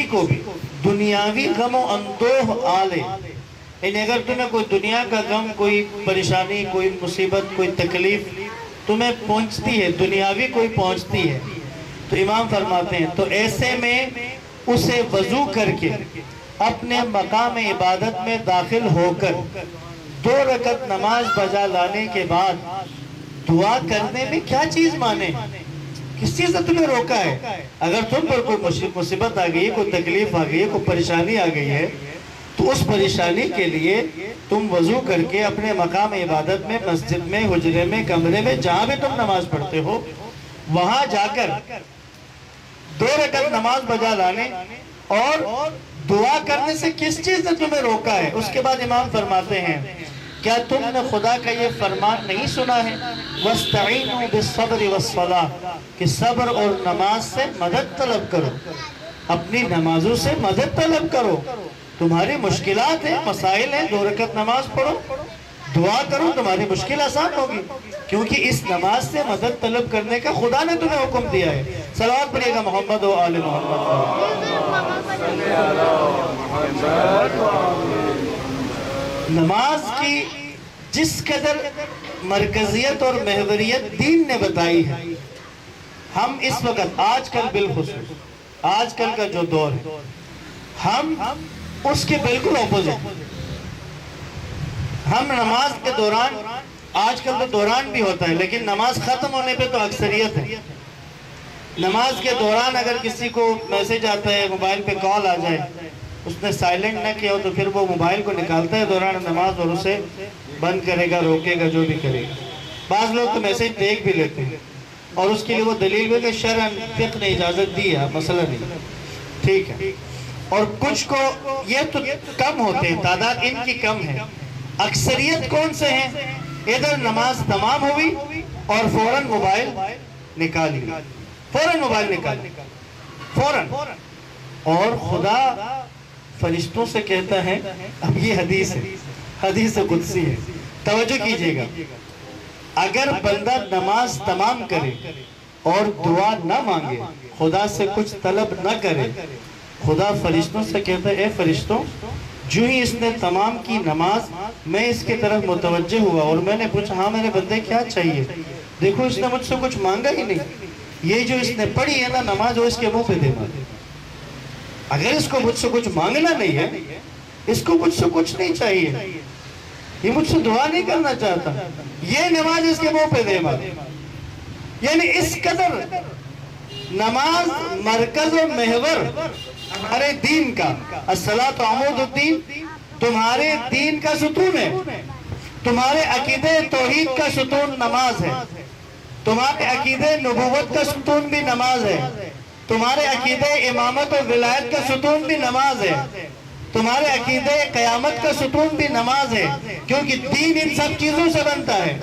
کو بھی دنیاوی غم و اندوہ آلے، یعنی اگر تمہیں کوئی دنیا کا غم، کوئی پریشانی، کوئی مصیبت، کوئی تکلیف تمہیں پہنچتی ہے، دنیاوی کوئی پہنچتی ہے، تو امام فرماتے ہیں تو ایسے میں اسے وضو کر کے اپنے مقام عبادت میں داخل ہو کر 2 رکعت نماز بجا لانے کے بعد دعا کرنے میں کیا چیز مانے؟ کس چیز نے تمہیں روکا ہے؟ اگر تم پر کوئی مصیبت آ گئی ہے، کوئی تکلیف آ گئی ہے، کوئی پریشانی آ گئی ہے، تو اس پریشانی کے لیے تم وضو کر کے اپنے مقام عبادت میں، مسجد میں، حجرے میں، کمرے میں، جہاں بھی تم نماز پڑھتے ہو، وہاں جا کر 2 رکعت نماز بجا لانے اور دعا کرنے سے کس چیز نے تمہیں روکا ہے؟ اس کے بعد امام فرماتے ہیں کیا تم نے خدا کا یہ فرمان نہیں سنا ہے وَاسْتَعِينُوا بِالصَّبْرِ وَالصَّلَاةِ کہ صبر اور نماز سے مدد طلب کرو، اپنی نمازوں سے مدد طلب کرو. تمہاری مشکلات ہیں، مسائل ہیں، 2 رکعت نماز پڑھو، دعا کرو، تمہاری مشکل آسان ہوگی، کیونکہ اس نماز سے مدد طلب کرنے کا خدا نے تمہیں حکم دیا ہے. صلوات پڑھیے گا محمد و آل محمد. نماز کی جس قدر مرکزیت اور محوریت دین نے بتائی ہے، ہم اس وقت آج کل بالخصوص آج کل کا جو دور ہے، ہم اس کے بالکل اپوزٹ. ہم نماز کے دوران، آج کل تو دوران بھی ہوتا ہے لیکن نماز ختم ہونے پہ تو اکثریت ہے. نماز کے دوران اگر کسی کو میسج آتا ہے، موبائل پہ کال آ جائے، اس نے سائلنٹ نہ کیا ہو تو پھر وہ موبائل کو نکالتا ہے دوران نماز اور اسے بند کرے گا، روکے گا، جو بھی کرے گا. بعض لوگ تو میسج دیکھ بھی لیتے ہیں اور اس کے لیے وہ دلیل بھی کہ شرعاً فقہ نے اجازت دی ہے، مسئلہ نہیں، ٹھیک ہے. اور کچھ کو یہ تو کم ہوتے ہیں، تعداد ان کی کم ہے. اکثریت کون سے ہیں؟ ادھر نماز تمام ہوئی اور فوراً موبائل نکالی، فوراً موبائل نکالی، فوراً. اور خدا فرشتوں سے کہتا ہے، اب یہ حدیث ہے، حدیث قدسی ہے، توجہ کیجئے گا. اگر بندہ نماز تمام کرے اور دعا نہ مانگے، خدا سے کچھ طلب نہ کرے، خدا فرشتوں سے کہتا ہے اے فرشتوں، جو ہی اس نے تمام کی نماز، میں اس کی طرف متوجہ ہوا اور میں نے پوچھا ہاں میرے بندے کیا چاہیے؟ دیکھو اس نے مجھ سے کچھ مانگا ہی نہیں، یہ جو اس نے پڑھی ہے نا نماز، وہ اس کے منہ پہ دے مارے. اگر اس کو مجھ سے کچھ مانگنا نہیں ہے، اس کو مجھ سے کچھ نہیں چاہیے، یہ مجھ سے دعا نہیں کرنا چاہتا، یہ نماز اس کے منہ پہ دے مارے. یعنی اس قدر نماز مرکز و محور ہمارے دین کا. الصلاۃ عمود الدین، تمہارے دین کا ستون ہے، تمہارے عقیدہ توحید کا ستون نماز ہے، تمہارے عقیدہ نبوت کا ستون بھی نماز ہے، تمہارے عقیدہ امامت و ولایت کا ستون بھی نماز ہے، تمہارے عقیدہ قیامت کا ستون بھی نماز ہے. کیونکہ دین ان سب چیزوں سے بنتا ہے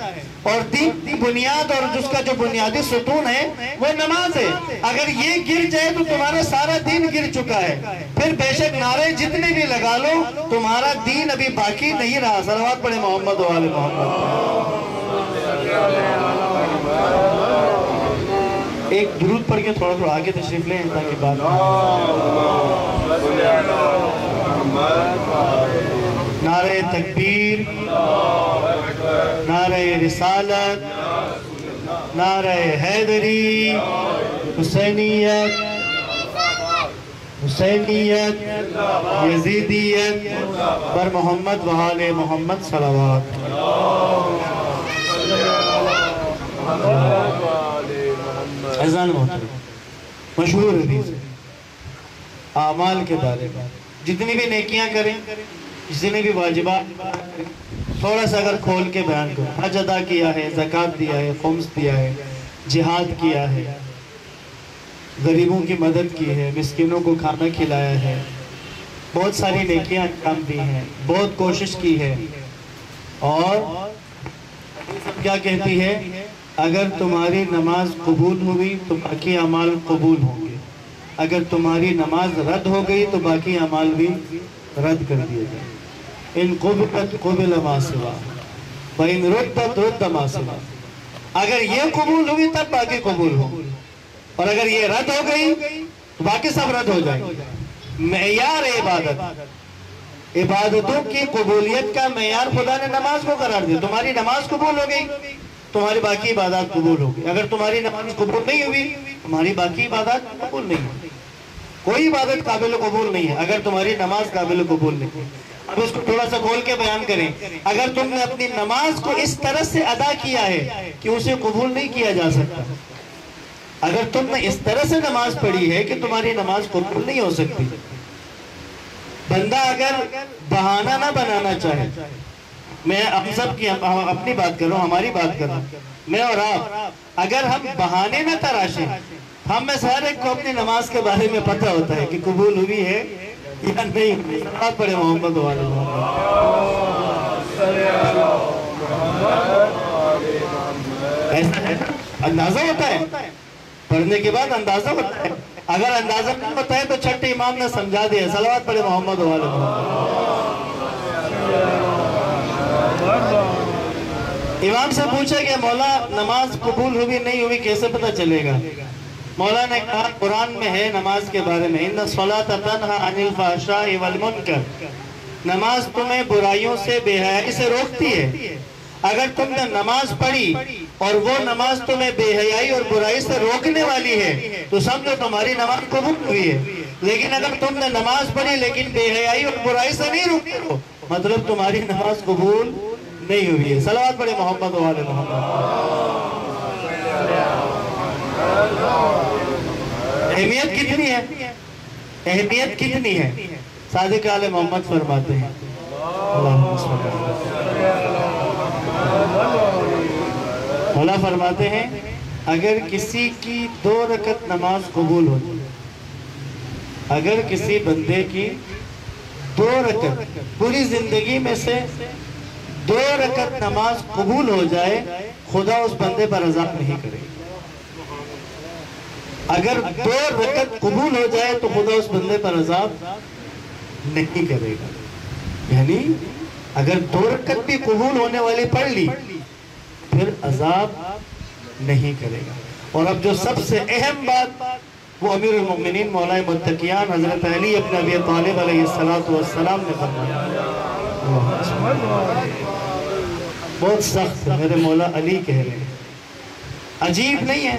اور دین کی بنیاد اور جس کا جو بنیادی ستون ہے وہ نماز ہے. اگر یہ گر جائے تو تمہارا سارا دین گر چکا ہے. پھر بے شک نعرے جتنے بھی لگا لو، تمہارا دین ابھی باقی نہیں رہا. صلوات پڑھے محمد و آل محمد. ایک درود پڑھ کے تھوڑا آگے تشریف لیں تاکہ بات نعرہ تکبیر، نعرہ رسالت، نعرہ حیدری، حسینیت، یزیدیت، بر محمد و آل محمد صلوات. اذان محترم، مشہور حدیث ہے اعمال کے بارے میں. جتنی بھی نیکیاں کریں، جتنے بھی واجبات کریں، تھوڑا سا اگر کھول کے بیان کروں، حج ادا کیا ہے، زکوٰۃ دیا ہے، خمس دیا ہے، جہاد کیا ہے، غریبوں کی مدد کی ہے، مسکینوں کو کھانا کھلایا ہے، بہت ساری نیکیاں انجام دی ہیں، بہت کوشش کی ہے، اور کیا کہتی ہے؟ اگر تمہاری نماز قبول ہوئی تو باقی اعمال قبول ہوں گے، اگر تمہاری نماز رد ہو گئی تو باقی اعمال بھی رد کر دیے جائیں۔ ان قبلت قبل ما سوا وَإِن رُدَّتْ رُدَّ مَا سِوَا، اگر یہ قبول ہوئی تب باقی قبول ہو، اور اگر یہ رد ہو گئی تو باقی سب رد ہو جائیں گے۔ معیار عبادتوں کی قبولیت کا معیار خدا نے نماز کو قرار دیا۔ تمہاری نماز قبول ہو گئی، تمہاری باقی عبادات قبول ہو گئی۔ اگر تمہاری نماز قبول نہیں ہوئی، تمہاری باقی عبادات قبول نہیں ہوئی۔ کوئی عبادت قابل قبول نہیں ہے اگر تمہاری نماز قابل قبول نہیں ہے۔ اب اس کو تھوڑا سا کھول کے بیان کریں، اگر تم نے اپنی نماز کو اس طرح سے ادا کیا ہے کہ اسے قبول نہیں کیا جا سکتا، اگر تم نے اس طرح سے نماز پڑھی ہے کہ تمہاری نماز قبول نہیں ہو سکتی، بندہ اگر بہانہ نہ بنانا چاہے، میں ہم سب کی اپنی بات کر رہا ہوں، ہماری بات کر رہا ہوں، میں اور آپ، اگر ہم بہانے نہ تراشیں، ہم میں سارے کو اپنی نماز کے بارے میں پتہ ہوتا ہے کہ قبول ہوئی ہے یا نہیں ہوئی۔ بات پڑھے محمد والے محمد۔ ایسا ہے، اندازہ ہوتا ہے، پڑھنے کے بعد اندازہ ہوتا ہے۔ اگر اندازہ نہیں ہوتا ہے تو چھٹے امام نے سمجھا دیا، صلوات پڑھے محمد والے محمد۔ امام سے پوچھا کہ مولا نماز قبول ہوئی نہیں ہوئی کیسے پتہ چلے گا؟ مولا نے کہا قرآن میں ہے نماز کے بارے میں، ان الصلاۃ تنہی عن الفحشاء والمنکر، نماز تمہیں برائیوں سے بے حیائی سے روکتی ہے۔ اگر تم نے نماز پڑھی اور وہ نماز تمہیں بے حیائی اور برائی سے روکنے والی ہے تو سمجھو تمہاری نماز قبول ہوئی ہے۔ لیکن اگر تم نے نماز پڑھی لیکن بے حیائی اور برائی سے نہیں روکتے ہو، مطلب تمہاری نماز قبول نہیں ہوئی ہے۔ صلوات پڑھے محمد و آل محمد۔ اہمیت کتنی ہے؟ اہمیت کتنی ہے؟ صادق آل محمد فرماتے ہیں، مولا فرماتے ہیں اگر کسی کی 2 رکعت نماز قبول ہو جائے، اگر کسی بندے کی 2 رکعت پوری زندگی میں سے 2 رکعت نماز قبول ہو جائے، خدا اس بندے پر عذاب نہیں کرے گا۔ اگر 2 رکعت قبول ہو جائے تو خدا اس بندے پر عذاب نہیں کرے گا، یعنی اگر 2 رکعت بھی قبول ہونے والی پڑھ لی پھر عذاب نہیں کرے گا۔ اور اب جو سب سے اہم بات وہ امیر المؤمنین مولا متقیان حضرت علی ابن ابی طالب علیہ السلام نے فرمایا، بہت سخت ہے، میرے مولا علی کہہ رہے ہیں۔ عجیب نہیں ہے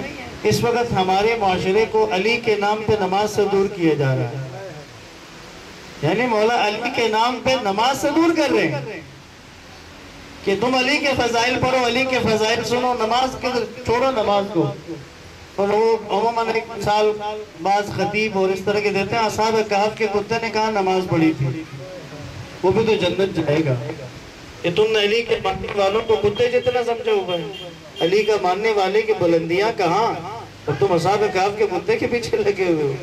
اس وقت ہمارے معاشرے کو علی کے نام پہ نماز سے دور کیا جا رہا ہے، یعنی مولا علی کے نام پہ نماز سے دور کر رہے ہیں کہ تم علی کے فضائل پڑھو، علی کے فضائل سنو، نماز کے چھوڑو نماز کو۔ اور وہ عموماً ایک مثال بعض خطیب اور اس طرح کے دیتے ہیں، اصحاب کہف کے کتے نے کہا نماز پڑھی تھی، وہ بھی تو جنت جائے گا۔ کہ تم نے علی کے ماننے والوں کو کتے جتنا سمجھے ہوئے ہیں، علی کا ماننے والے کی بلندیاں کہاں، اور تم اصحاب کہف کے کتے کے پیچھے لگے ہوئے ہو۔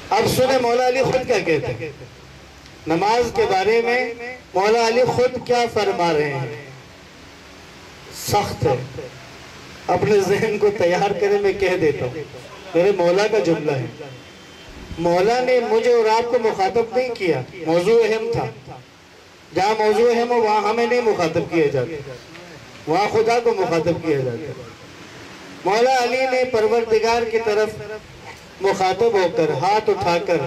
اب سنیں مولا علی خود کیا کہتے ہیں نماز کے بارے میں، مولا علی خود کیا فرما رہے ہیں، سخت ہے، اپنے ذہن کو تیار کرے، میں کہہ دیتا ہوں، میرے مولا کا جملہ ہے۔ مولا نے مجھے اور آپ کو مخاطب نہیں کیا، موضوع اہم تھا، جہاں موضوع اہم ہو وہاں ہمیں نہیں مخاطب کیا جاتا، وہاں خدا کو مخاطب کیا جاتا۔ مولا علی نے پروردگار کی طرف مخاطب ہو کر ہاتھ اٹھا کر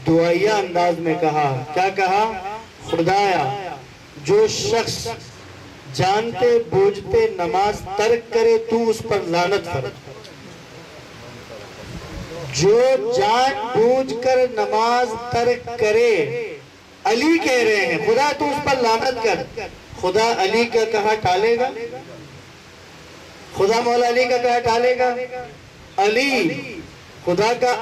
دعائیہ انداز میں کہا، کیا کہا؟ خدایا جو شخص جانتے بوجھتے نماز ترک کرے تو اس پر لعنت فرما، جو جان بوجھ کر نماز ترک کرے، علی کہہ رہے ہیں خدا تو اس پر لعنت کر۔ خدا علی کا کہا ٹالے گا؟ خدا مولا علی کا کہا ٹالے گا؟ علی خدا کا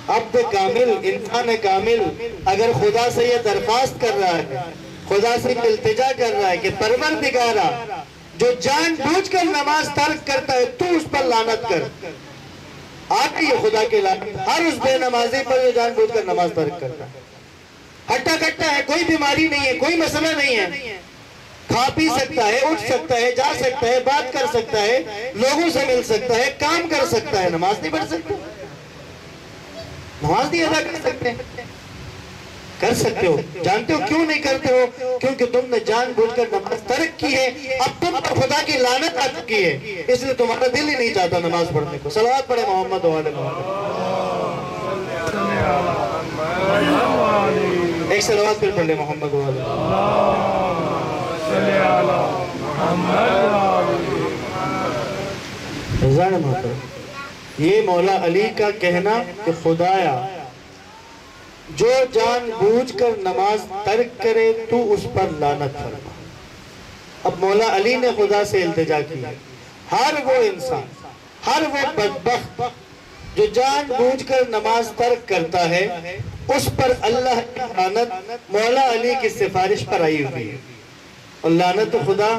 عبد کامل، انسان کامل، اگر خدا سے یہ درخواست کر رہا ہے خدا سے التجا کر رہا ہے کہ پروردگارا جو جان بوجھ کر نماز ترک کرتا ہے تو اس پر لعنت کر. آپ کی یہ خدا کی لعنت ہر اس بے نمازی پر جو جان بوجھ کر نماز ترک کرتا ہے. ہٹا کٹا ہے, کوئی بیماری نہیں ہے, کوئی مسئلہ نہیں ہے, کھا پی سکتا ہے, اٹھ سکتا ہے, جا سکتا ہے, بات کر سکتا ہے, لوگوں سے مل سکتا ہے, کام کر سکتا ہے, نماز نہیں پڑھ سکتا, نماز نہیں ادا کر سکتے. کر سکتے ہو. جانتے ہو کیوں نہیں کرتے ہو؟ کیونکہ تم نے جان بوجھ کر نماز ترک کی ہے. اب تم پر خدا کی لعنت آ چکی ہے, اس لیے تمہارا دل ہی نہیں چاہتا نماز پڑھنے کو. صلوات پڑھے محمد و آل محمد. ایک صلوات پھر پڑھ لے محمد و آل محمد. یہ مولا علی کا کہنا کہ خدایا جو جان بوجھ کر نماز ترک کرے تو اس پر لعنت فرما. اب مولا علی نے خدا سے التجا کی, ہر وہ انسان, ہر وہ بدبخت جو جان بوجھ کر نماز ترک کرتا ہے اس پر اللہ کی لعنت مولا علی کی سفارش پر آئی ہوئی ہے. اور لعنت خدا,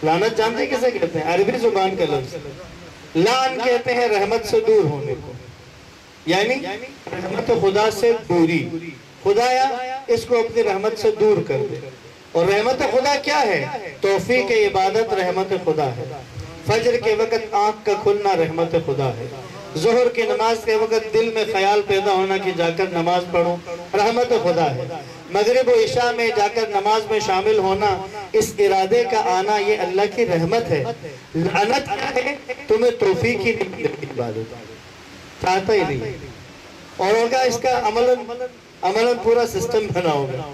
لعنت جانتے کسے کہتے ہیں؟ عربی زبان کا لفظ لعن کہتے ہیں رحمت سے دور ہونے کو, یعنی رحمت خدا سے دوری. خدایا اس کو اپنی رحمت سے دور کر دے. اور رحمت خدا کیا ہے؟ توفیق عبادت رحمت خدا ہے. فجر کے وقت آنکھ کا کھلنا رحمت خدا ہے. ظہر کی نماز کے وقت دل میں خیال پیدا ہونا کہ جا کر نماز پڑھوں رحمت خدا ہے. مغرب و عشاء میں جا کر نماز میں شامل ہونا, اس ارادے کا آنا, یہ اللہ کی رحمت ہے. لعنت کیا ہے؟ تمہیں توفیق ہی نہیں ملتی, عبادت چاہتا ہی نہیں. اور ہوگا اس کا عملاً پورا سسٹم بنا ہوگا.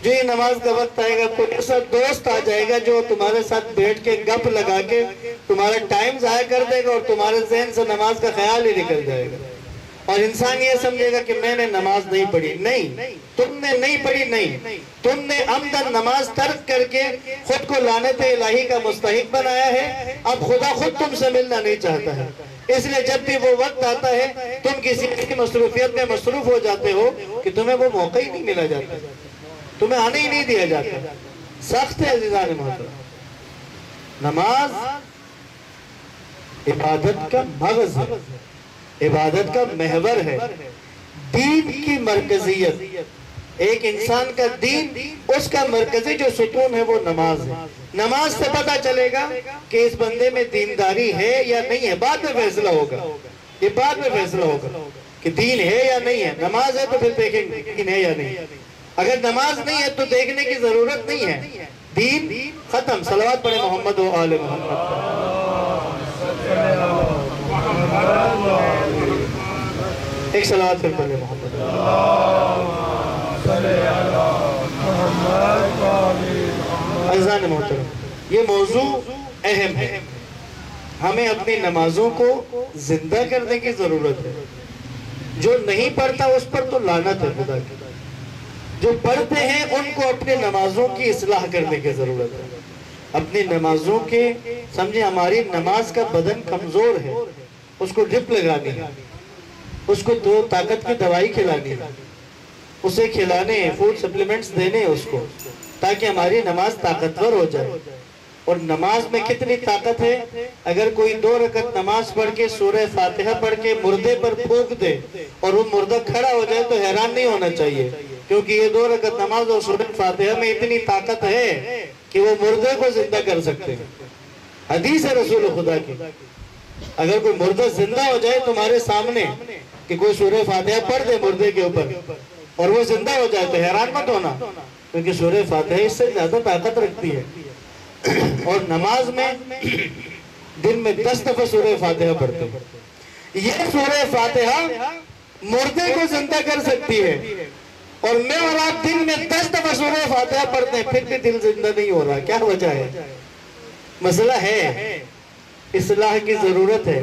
جو یہ نماز کا وقت آئے گا کوئی ایسا دوست آ جائے گا جو تمہارے ساتھ بیٹھ کے گپ لگا کے تمہارا ٹائم ضائع کر دے گا اور تمہارے ذہن سے نماز کا خیال ہی نکل جائے گا. اور انسان یہ سمجھے گا کہ میں نے نماز نہیں پڑھی. نہیں, تم نے نہیں پڑھی, نہیں, تم نے عمدن نماز ترک کر کے خود کو لعنت الہی کا مستحق بنایا ہے. اب خدا خود تم سے ملنا نہیں چاہتا ہے, اس لیے جب بھی وہ وقت آتا ہے تم کسی کی مصروفیت میں مصروف ہو جاتے ہو کہ تمہیں وہ موقع ہی نہیں ملا جاتا, تمہیں آنے ہی نہیں دیا جاتا. سخت ہے عزیزان محترم. نماز عبادت کا مغز ہے, عبادت کا محور ہے, دین کی مرکزیت. ایک انسان کا دین, اس کا مرکزی جو ستون ہے وہ نماز ہے. نماز سے پتہ چلے گا کہ اس بندے میں دینداری ہے یا نہیں ہے. بعد میں فیصلہ ہوگا, یہ بعد میں فیصلہ ہوگا کہ دین ہے یا نہیں ہے. نماز ہے تو پھر دیکھیں گے دین ہے یا نہیں. اگر نماز نہیں ہے تو دیکھنے کی ضرورت نہیں ہے, دین ختم. صلوات پڑھے محمد و آل محمد. ایک صلوات پھر پڑھے محمد. عزیزان محترم, یہ موضوع اہم ہے. ہمیں اپنی نمازوں کو زندہ کرنے کی ضرورت ہے. جو نہیں پڑھتا اس پر تو لعنت ہے خدا کی. جو پڑھتے ہیں ان کو اپنی نمازوں کی اصلاح کرنے کی ضرورت ہے. اپنی نمازوں کے سمجھے, ہماری نماز کا بدن کمزور ہے, اس کو ڈرپ لگانی ہے, اس کو دو طاقت کی دوائی کھلانی ہے, اسے کھلانے ہیں, فوڈ سپلیمنٹس دینے ہیں اس کو, تاکہ ہماری نماز طاقتور ہو جائے. اور نماز میں کتنی طاقت ہے. اگر کوئی 2 رکعت نماز پڑھ کے سورہ فاتحہ پڑھ کے مردے پر پھونک دے اور وہ مردہ کھڑا ہو جائے تو حیران نہیں ہونا چاہیے, کیونکہ یہ 2 رکعت نماز اور سورہ فاتحہ میں اتنی طاقت ہے کہ وہ مردے کو زندہ کر سکتے ہیں. حدیث ہے رسول خدا کی, اگر کوئی مردہ زندہ ہو جائے تمہارے سامنے کہ کوئی سورہ فاتحہ پڑھ دے مردے کے اوپر اور وہ زندہ ہو جائے تو حیران مت ہونا, کیونکہ سورہ فاتحہ اس سے زیادہ طاقت رکھتی ہے. اور نماز میں دن میں 10 دفعہ سورہ فاتحہ پڑھتے ہیں. یہ سورہ فاتحہ مردے کو زندہ کر سکتی ہے, اور میں اور آپ دن میں 10 دفعہ سورہ فاتحہ پڑھتے ہیں پھر بھی دل زندہ نہیں ہو رہا. کیا وجہ ہے؟ مسئلہ ہے, اصلاح کی ضرورت ہے,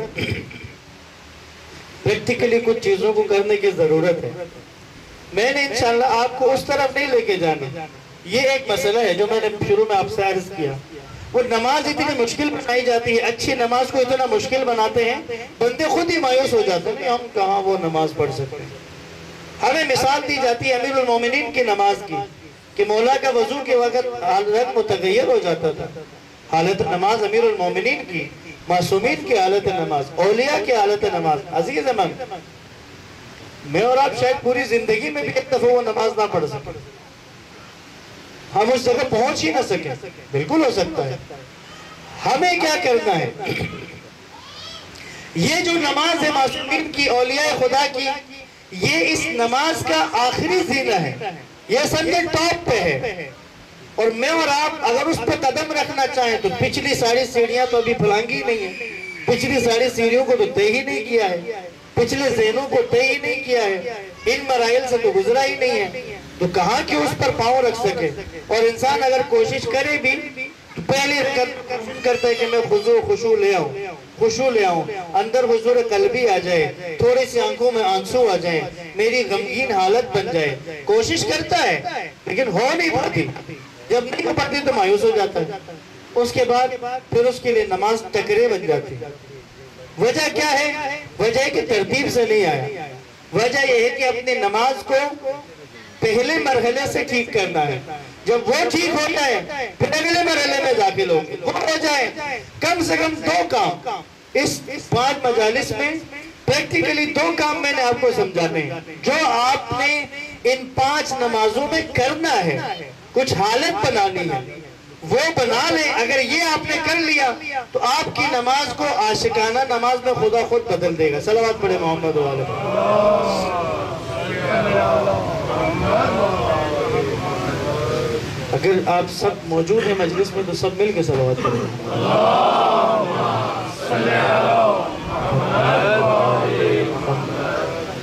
پریکٹیکلی کچھ چیزوں کو کرنے کی ضرورت ہے. میں نے انشاءاللہ آپ کو اس طرف نہیں لے کے جانا. یہ ایک مسئلہ ہے جو میں نے شروع میں آپ سے عرض کیا. وہ نماز اتنی مشکل بنائی جاتی ہے, اچھی نماز کو اتنا مشکل بناتے ہیں, بندے خود ہی مایوس ہو جاتے ہیں, ہم کہاں وہ نماز پڑھ سکتے ہیں. ہمیں مثال دی جاتی ہے امیر المومنین کی نماز کی. کہ مولا کا وضو کے وقت رنگ متغیر ہو جاتا تھا. حالت نماز امیر المومنین کی، معصومین کی حالت نماز، اولیاء کی حالت نماز. عزیز من، میں اور آپ شاید پوری زندگی میں بھی ایک دفعہ وہ نماز نہ پڑھ سکیں، ہم اس جگہ پہنچ ہی نہ سکیں. بالکل ہو سکتا ہے. ہمیں کیا کرنا ہے؟ یہ جو نماز ہے معصومین کی، اولیاء خدا کی، یہ اس نماز کا آخری زینہ ہے. یہ سمجھے ٹاپ پہ ہے. اور میں اور آپ اگر اس پہ قدم رکھنا چاہیں تو پچھلی ساری سیڑھیاں تو ابھی پھلانگی نہیں ہیں، پچھلی ساری سیڑھیوں کو تو طے ہی نہیں کیا ہے، پچھلے ذہنوں کو طے ہی نہیں کیا ہے، ان مراحل سے تو گزرا ہی نہیں ہے، تو کہاں کہ اس پر پاؤں رکھ سکے. اور انسان اگر کوشش کرے بھی تو پہلے کوشش کرتا ہے کہ میں خشوع لے آؤں، اندر حضور قلبی آ جائے، تھوڑی سی آنکھوں میں آنسو آ جائیں، میری غمگین حالت بن جائے. کوشش کرتا ہے لیکن ہو نہیں پاتی. جب نہیں ہو پاتی تو مایوس ہو جاتا ہے. اس کے بعد پھر اس کے لیے نماز ٹکرے بن جاتی. وجہ کیا ہے؟ وجہ ہے کہ ترتیب سے نہیں آیا. وجہ یہ ہے کہ اپنی نماز کو پہلے مرحلے سے ٹھیک کرنا ہے. جب وہ ٹھیک ہوتا ہے پھر اگلے مرحلے میں داخل ہوگی. وہ ہو جائے کم سے کم 2 کام اس 5 مجالس میں، پریکٹیکلی 2 کام میں نے آپ کو سمجھانے ہیں جو آپ نے ان 5 نمازوں میں کرنا ہے. کچھ حالت بنانی ہے، وہ بنا لیں. اگر یہ آپ نے کر لیا تو آپ کی نماز کو عاشقانہ نماز میں خدا خود بدل دے گا. صلوات پڑھے محمد و آلہ. اگر آپ سب موجود ہیں مجلس میں تو سب مل کے صلوات پڑھیں.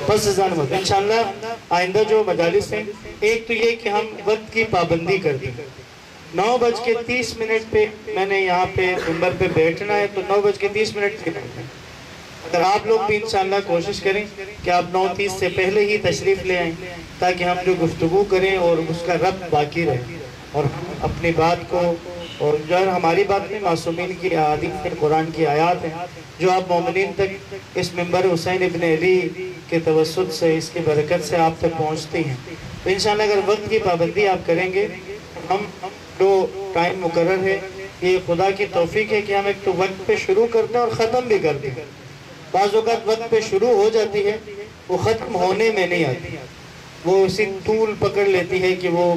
بس ازان مت. انشاءاللہ آئندہ جو مجالس ہیں، ایک تو یہ کہ ہم وقت کی پابندی کر دیں. 9:30 پہ میں نے یہاں پہ منبر پہ بیٹھنا ہے تو 9:30 کی بیٹھیں. اگر آپ لوگ بھی انشاءاللہ کوشش کریں کہ آپ 9:30 سے پہلے ہی تشریف لے آئیں تاکہ ہم جو گفتگو کریں اور اس کا ربط باقی رہے اور اپنی بات کو، اور جو ہماری بات میں معصومین کی احادیث ہیں، قرآن کی آیات ہیں جو آپ مومنین تک اس منبر حسین ابن علی کے توسط سے، اس کی برکت سے آپ تک پہنچتی ہیں. تو انشاءاللہ اگر وقت کی پابندی آپ کریں گے، ہم جو ٹائم مقرر ہے، یہ خدا کی توفیق ہے کہ ہم ایک تو وقت پہ شروع کرتے ہیں اور ختم بھی کرتے ہیں. بعض اوقات وقت پہ شروع ہو جاتی ہے، وہ ختم ہونے میں نہیں آتی، وہ اسی طول پکڑ لیتی ہے کہ وہ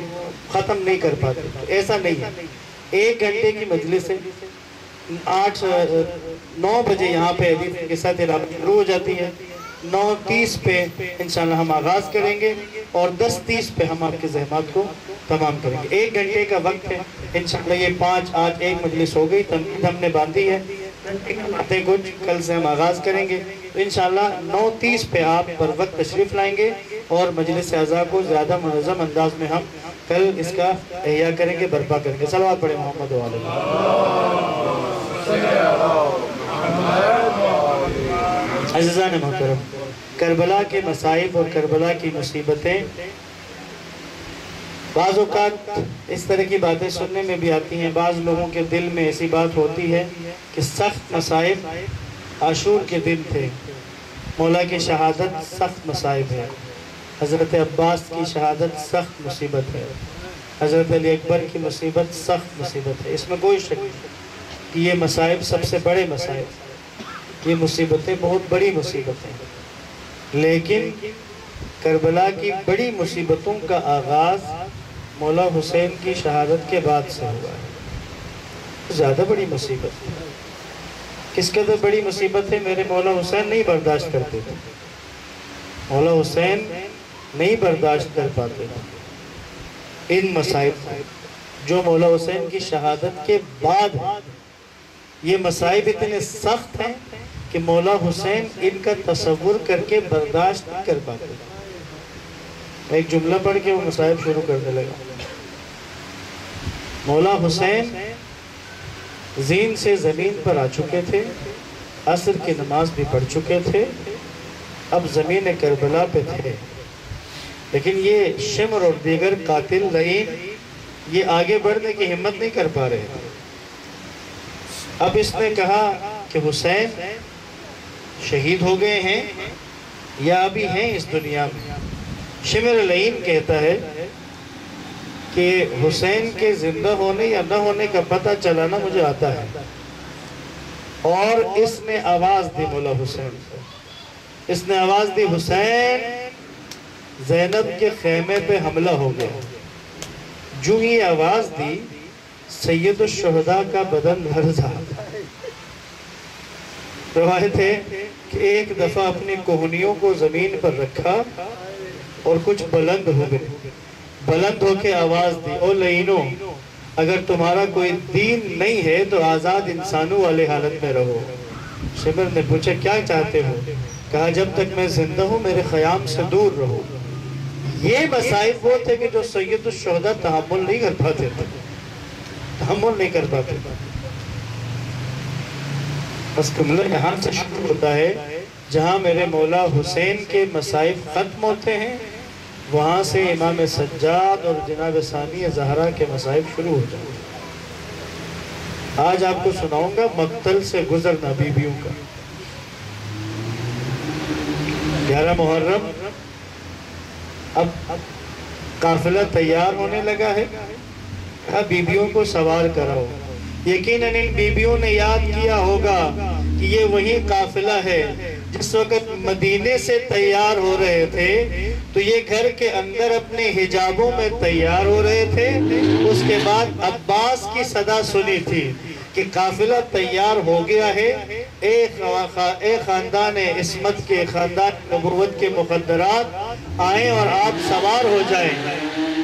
ختم نہیں کر پاتے. ایسا نہیں ہے. 1 گھنٹے کی مجلس ہے. 9 بجے یہاں پہ حدیث کے ساتھ شروع ہو جاتی ہے. 9:30 پہ انشاءاللہ ہم آغاز کریں گے اور 10:30 پہ ہم آپ کے زحمات کو تمام کریں گے. 1 گھنٹے کا وقت ہے. انشاءاللہ یہ 5 آج 1 مجلس ہو گئی، تمہید ہم نے باندھی ہے. باتیں کچھ کل سے ہم آغاز کریں گے. تو انشاءاللہ 9:30 پہ آپ پر وقت تشریف لائیں گے اور مجلس اعضاء کو زیادہ منظم انداز میں ہم کل اس کا احیاء کریں گے، برپا کریں گے. صلوات پڑھیں محمد و آلہ. عزیزان محترم، کربلا کے مصائب اور کربلا کی مصیبتیں بعض اوقات اس طرح کی باتیں سننے میں بھی آتی ہیں. بعض لوگوں کے دل میں ایسی بات ہوتی ہے کہ سخت مصائب عاشور کے دن تھے. مولا کی شہادت سخت مصائب ہے. حضرت عباس کی شہادت سخت مصیبت ہے. حضرت علی اکبر کی مصیبت سخت مصیبت ہے. اس میں کوئی شک نہیں کہ یہ مصائب سب سے بڑے مصائب، یہ مصیبتیں بہت بڑی مصیبتیں ہیں. لیکن کربلا کی بڑی مصیبتوں کا آغاز مولا حسین کی شہادت کے بعد سے ہوا ہے. زیادہ بڑی مصیبت ہے. کس قدر بڑی مصیبت ہے؟ میرے مولا حسین نہیں برداشت کرتے تھے. مولا حسین نہیں برداشت کر پاتے تھے ان مصائب کو جو مولا حسین کی شہادت کے بعد ہیں. یہ مصائب اتنے سخت ہیں کہ مولا حسین ان کا تصور کر کے برداشت نہیں کر پاتے. ایک جملہ پڑھ کے وہ مصائب شروع کرنے لگا. مولا حسین زین سے زمین پر آ چکے تھے، عصر کی نماز بھی پڑھ چکے تھے، اب زمین کربلا پہ تھے. لیکن یہ شمر اور دیگر قاتل لعین یہ آگے بڑھنے کی ہمت نہیں کر پا رہے. اب اس نے کہا کہ حسین شہید ہو گئے ہیں یا ابھی ہیں اس دنیا میں. شمر لعین کہتا ہے کہ حسین کے زندہ ہونے یا نہ ہونے کا پتہ چلانا مجھے آتا ہے، اور اس نے آواز دی مولا حسین کو، اس نے آواز دی حسین زینب کے خیمے پہ حملہ ہو گیا۔ جو ہی آواز دی سید الشہداء کا بدن لرزا۔ روایت ہے کہ ایک دفعہ اپنی کوہنیوں کو زمین پر رکھا اور کچھ بلند ہو گئے، بلند ہو کے آواز دی، او لعینو، اگر تمہارا کوئی دین نہیں ہے تو آزاد انسانوں والے حالت میں رہو۔ شمر نے پوچھا کیا چاہتے ہو؟ کہا جب تک میں زندہ ہوں میرے خیام سے دور رہو۔ یہ مسائب وہ تھے کہ جو سید الشہداء تحمل نہیں کر پاتے تھے، تحمل نہیں کر پاتے۔ بس جملہ یہاں سے شروع ہوتا ہے، جہاں میرے مولا حسین کے مسائب ختم ہوتے ہیں وہاں سے امام سجاد اور جناب ثانیہ زہرا کے مسائب شروع ہو جاتے ہیں۔ آج آپ کو سناؤں گا مقتل سے گزرنا بیویوں کا۔ 11 محرم اب قافلہ تیار ہونے لگا ہے، کہا بیویوں کو سوار کراؤ۔ یقیناً ان بیویوں نے یاد کیا ہوگا کہ یہ وہی قافلہ ہے جس وقت مدینے سے تیار ہو رہے تھے تو یہ گھر کے اندر اپنے حجابوں میں تیار ہو رہے تھے۔ اس کے بعد عباس کی صدا سنی تھی کہ قافلہ تیار ہو گیا ہے، اے خاندان عصمت کے، خاندان نبوت کے مقدرات آئیں اور آپ سوار ہو جائیں۔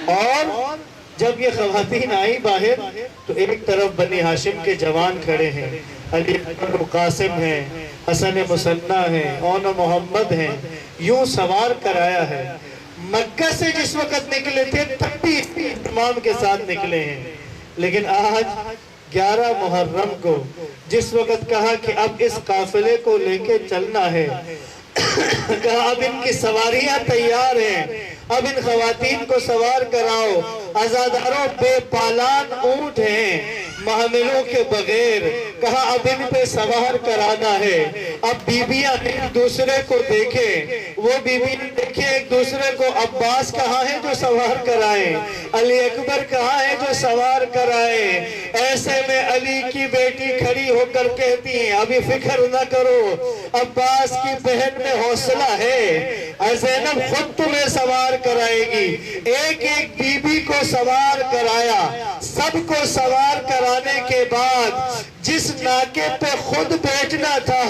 اور جب یہ خواتین آئی باہر تو ایک طرف بنی ہاشم کے جوان کھڑے ہیں، علی اکبر قاسم ہیں، حسن مصنع ہیں، اون محمد ہیں، یوں سوار کرایا ہے۔ مکہ سے جس وقت نکلے تھے تب بھی اہتمام کے ساتھ نکلے ہیں، لیکن آج 11 محرم کو جس وقت کہا کہ اب اس قافلے کو لے کے چلنا ہے، کہا اب ان کی سواریاں تیار ہیں، اب ان خواتین کو سوار کراؤ۔ عزاداروں بے پالان اونٹ ہیں محملوں کے بغیر، کہا اب ان پہ سوار کرانا ہے۔ اب بیویاں ایک دوسرے کو دیکھیں، وہ بیویاں دیکھیں ایک دوسرے کو، عباس کہاں ہے جو سوار کرائیں، علی اکبر کہاں ہے جو سوار کرائیں۔ ایسے میں علی کی بیٹی کھڑی ہو کر کہتی ہیں ابھی فکر نہ کرو، عباس کی بہن میں حوصلہ ہے، زینب خود تمہیں سوار کرائے گی۔ ایک ایک بیوی کو سوار کرایا۔ سب کو سوار کرانے کے بعد جس ناکے پہ خود بیٹھنا تھا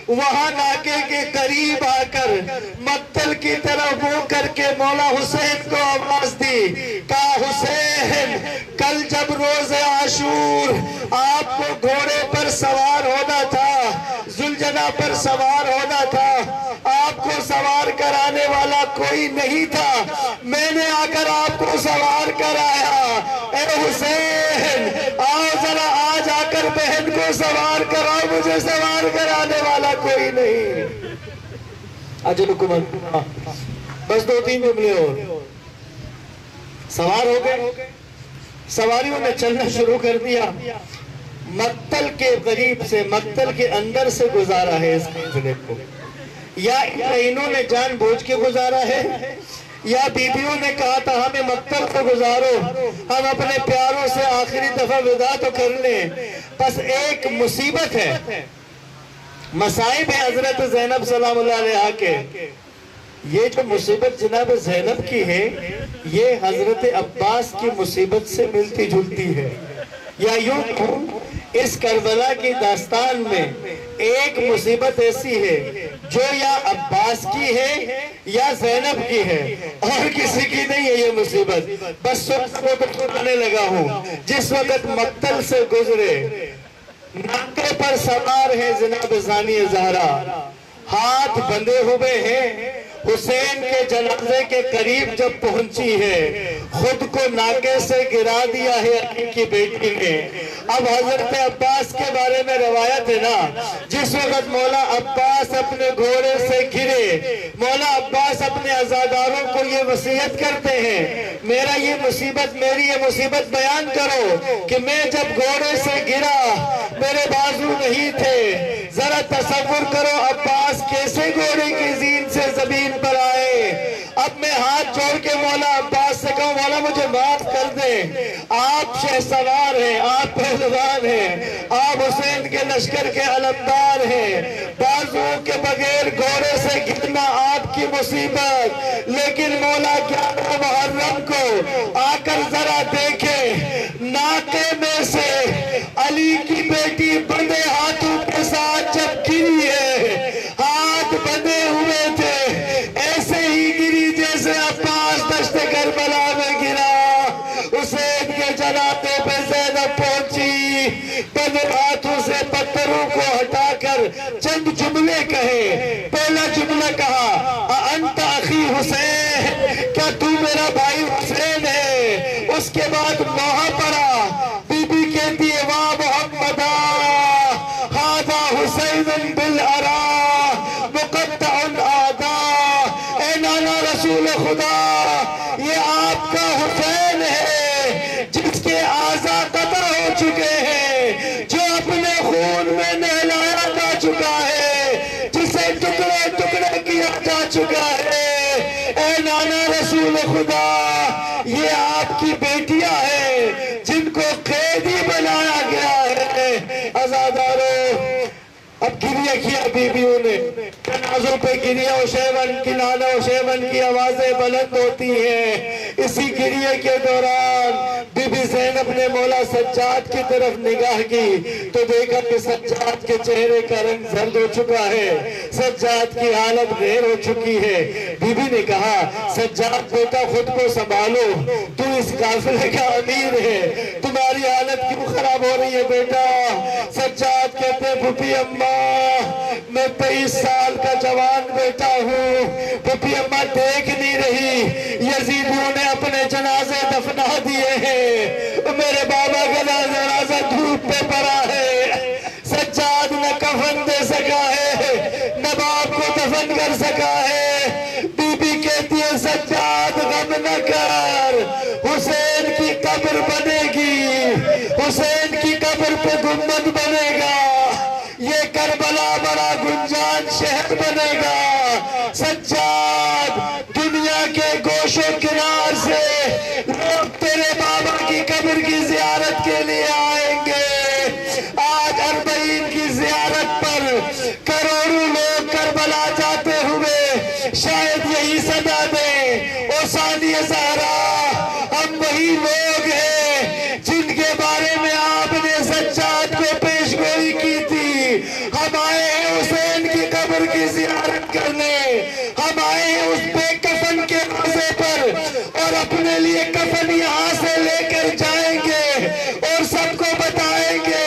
وہاں ناکے کے قریب آ کر مقتل کی طرف منہ کر کے مولا حسین کو آواز دی، کہا حسین کل جب روز عاشور آپ کو گھوڑے پر سوار ہونا تھا، ذوالجناح پر سوار ہونا تھا، آپ کو سوار کرانے والا کوئی نہیں تھا، میں نے آ کر آپ کو سوار کرایا۔ اے حسین آؤ ذرا آج آ کر بہن کو سوار کراؤ، مجھے سوار کرانے والا کوئی نہیں۔ اجلکم اللہ، بس 2-3 جملے اور۔ سوار ہو گئے، سواریوں نے چلنا شروع کر دیا۔ مقتل کے قریب سے، مقتل کے اندر سے گزارا ہے اس قافلے کو، یا انہوں نے جان بوجھ کے گزارا ہے یا بیویوں نے کہا تھا ہمیں مقتل کو گزارو، ہم اپنے پیاروں سے آخری دفعہ وداع تو کر لیں۔ بس ایک مصیبت ہے، مصائب ہے حضرت زینب سلام اللہ علیہ کے۔ یہ جو مصیبت جناب زینب کی ہے یہ حضرت عباس کی مصیبت سے ملتی جلتی ہے، یا یوں اس کربلا کی داستان میں ایک مصیبت ایسی ہے جو یا عباس کی ہے یا زینب کی ہے، اور کسی کی نہیں ہے یہ مصیبت۔ بس سننے لگا ہوں جس وقت مقتل سے گزرے، ناکے پر سوار ہے جناب ثانیہ زہرا، ہاتھ بندھے ہوئے ہیں، حسین کے جنازے کے قریب جب پہنچی ہے خود کو ناکے سے گرا دیا ہے علی کی بیٹی نے۔ اب حضرت عباس کے بارے میں روایت ہے نا، جس وقت مولا عباس اپنے گھوڑے سے گرے، مولا عباس اپنے عزاداروں کو یہ وصیت کرتے ہیں میرا یہ مصیبت، میری یہ مصیبت بیان کرو کہ میں جب گھوڑے سے گرا میرے بازو نہیں تھے۔ ذرا تصور کرو عباس کیسے گھوڑے کی زین سے زمین زمین پر آئے. اب میں ہاتھ جوڑ کے مولا عباس سے کہوں مولا مجھے معاف کر دیں. آپ شہسوار ہیں, آپ پہلوان ہیں, آپ حسین کے لشکر کے علمدار ہیں. بازوؤں کے بغیر گھوڑے سے گرنا آپ کی مصیبت, لیکن مولا 11 محرم کو آ کر ذرا دیکھیں ناکے میں سے علی کی بیٹی بندے ہاتھوں کے ساتھ جب گری ہے, ہاتھ بندے ہوئے تھے, ایسے ہی گری جیسے عباس دشت کربلا میں گرا. حسین کے جنازے پہ زینب پہنچی, بندے ہاتھوں سے پتھروں کو ہٹا کر چند جملے کہے. پہلا جملہ کہا انت اخی حسین, کیا تو میرا بھائی حسین ہے؟ اس کے بعد نوحہ پڑھا. بی بی کہتی ہے واہ محمدہ ھذا حسین بالعرا مقطع آدا. اے نانا رسول خدا, یہ آپ کا حسین ہے جس کے اعضاء قطع ہو چکے ہیں, جو اپنے خون میں نہلایا جا چکا ہے, جسے ٹکڑے ٹکڑے کیا جا چکا ہے. اے نانا رسول خدا, یہ آپ کی بیٹیاں ہیں جن کو قیدی بنایا گیا ہے. عزادارو, اب گریہ کیا بیویوں نے, جنازوں پہ گریہ و شیون کی, نانا و شیون کی آوازیں بلند ہوتی ہیں. اسی گریہ کے دوران بی بی زینب نے مولا سجاد کی طرف نگاہ کی تو دیکھا کہ سجاد کے چہرے کا رنگ زرد ہو چکا ہے, سجاد کی حالت غیر ہو چکی ہے. بی بی نے کہا سجاد بیٹا خود کو سنبھالو, تو اس قافلے کا امیر ہے, تمہاری حالت کیوں خراب ہو رہی ہے بیٹا؟ سجاد کہتے ہیں پھوپھی اماں میں 23 سال کا جوان بیٹا ہوں, پھوپھی اماں دیکھ نہیں رہی, یزیدیوں نے اپنے جنازے دفنا دیے ہیں, میرے بابا کا جنازہ دھوپ پہ پڑا ہے, سجاد نہ کفن دے سکا ہے نہ باپ کو دفن کر سکا ہے. بی بی کہتی ہے سجاد غم نہ کر, حسین کی قبر بنے گی, حسین کی قبر پہ گنبد بنے گا, یہ کربلا بڑا گنجان شہر بنے گا. سجاد, دنیا کے گوش و کنار سے لوگ تیرے بابا کی قبر کی زیارت کے لیے آئیں گے. آج 40 کی زیارت پر کروڑوں لوگ کربلا جاتے ہوئے شاید یہی صدا دیں, او ثانی زہرا, ہم وہی لوگ ہیں جن کے بارے میں آپ نے سجاد کو پیش گوئی کی تھی. ہم آئے ہیں حسین کی قبر کی زیارت کرنے, ہم آئے ہیں اس بے کفن کے روزے پر, اور اپنے لیے کفن یہاں سے لے کر جائیں گے اور سب کو بتائیں گے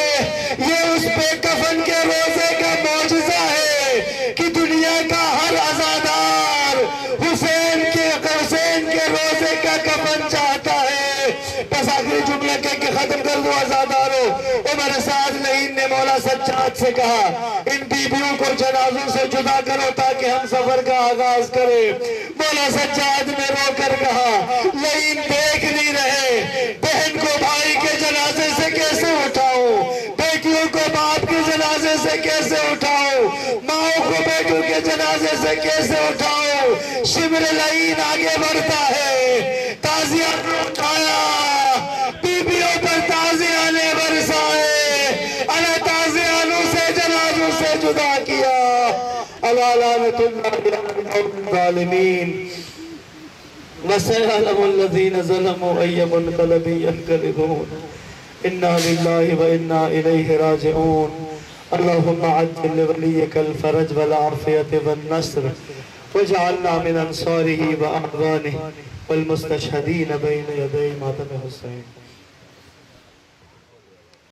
یہ اس بے کفن کے روزے کا معجزہ ہے کہ دنیا کا ہر عزادار حسین کے روزے کا کفن چاہتا ہے. بس آخری جملہ کہہ کے ختم کر دو عزادارو. عمر سعد لعین نے مولا سجاد سے کہا ان بیویوں کو جنازوں سے جدا کرو تاکہ ہم سفر کا آغاز کریں. مولا سجاد نے رو کر کہا لعین دیکھ نہیں رہے, بہن کو بھائی کے جنازے سے کیسے اٹھاؤں, بیٹیوں کو باپ کے جنازے سے کیسے اٹھاؤں, ماؤں کو بیٹوں کے جنازے سے کیسے اٹھاؤں. شمر لعین آگے بڑھتا ہے, تازیہ اٹھایا, بیویوں پر تازیہ نے برسائے, اللہ تازیانوں سے جنازوں سے جدا کیا. اللہ لعنت اللہ علی الظالمین. وسيعلم الذين ظلموا أي منقلب ينقلبون. إنا لله وإنا إليه راجعون. اللهم عجل لوليك الفرج والعافية والنصر, واجعلنا من أنصاره وأعوانه والمستشهدين بين يدي ماتم حسين.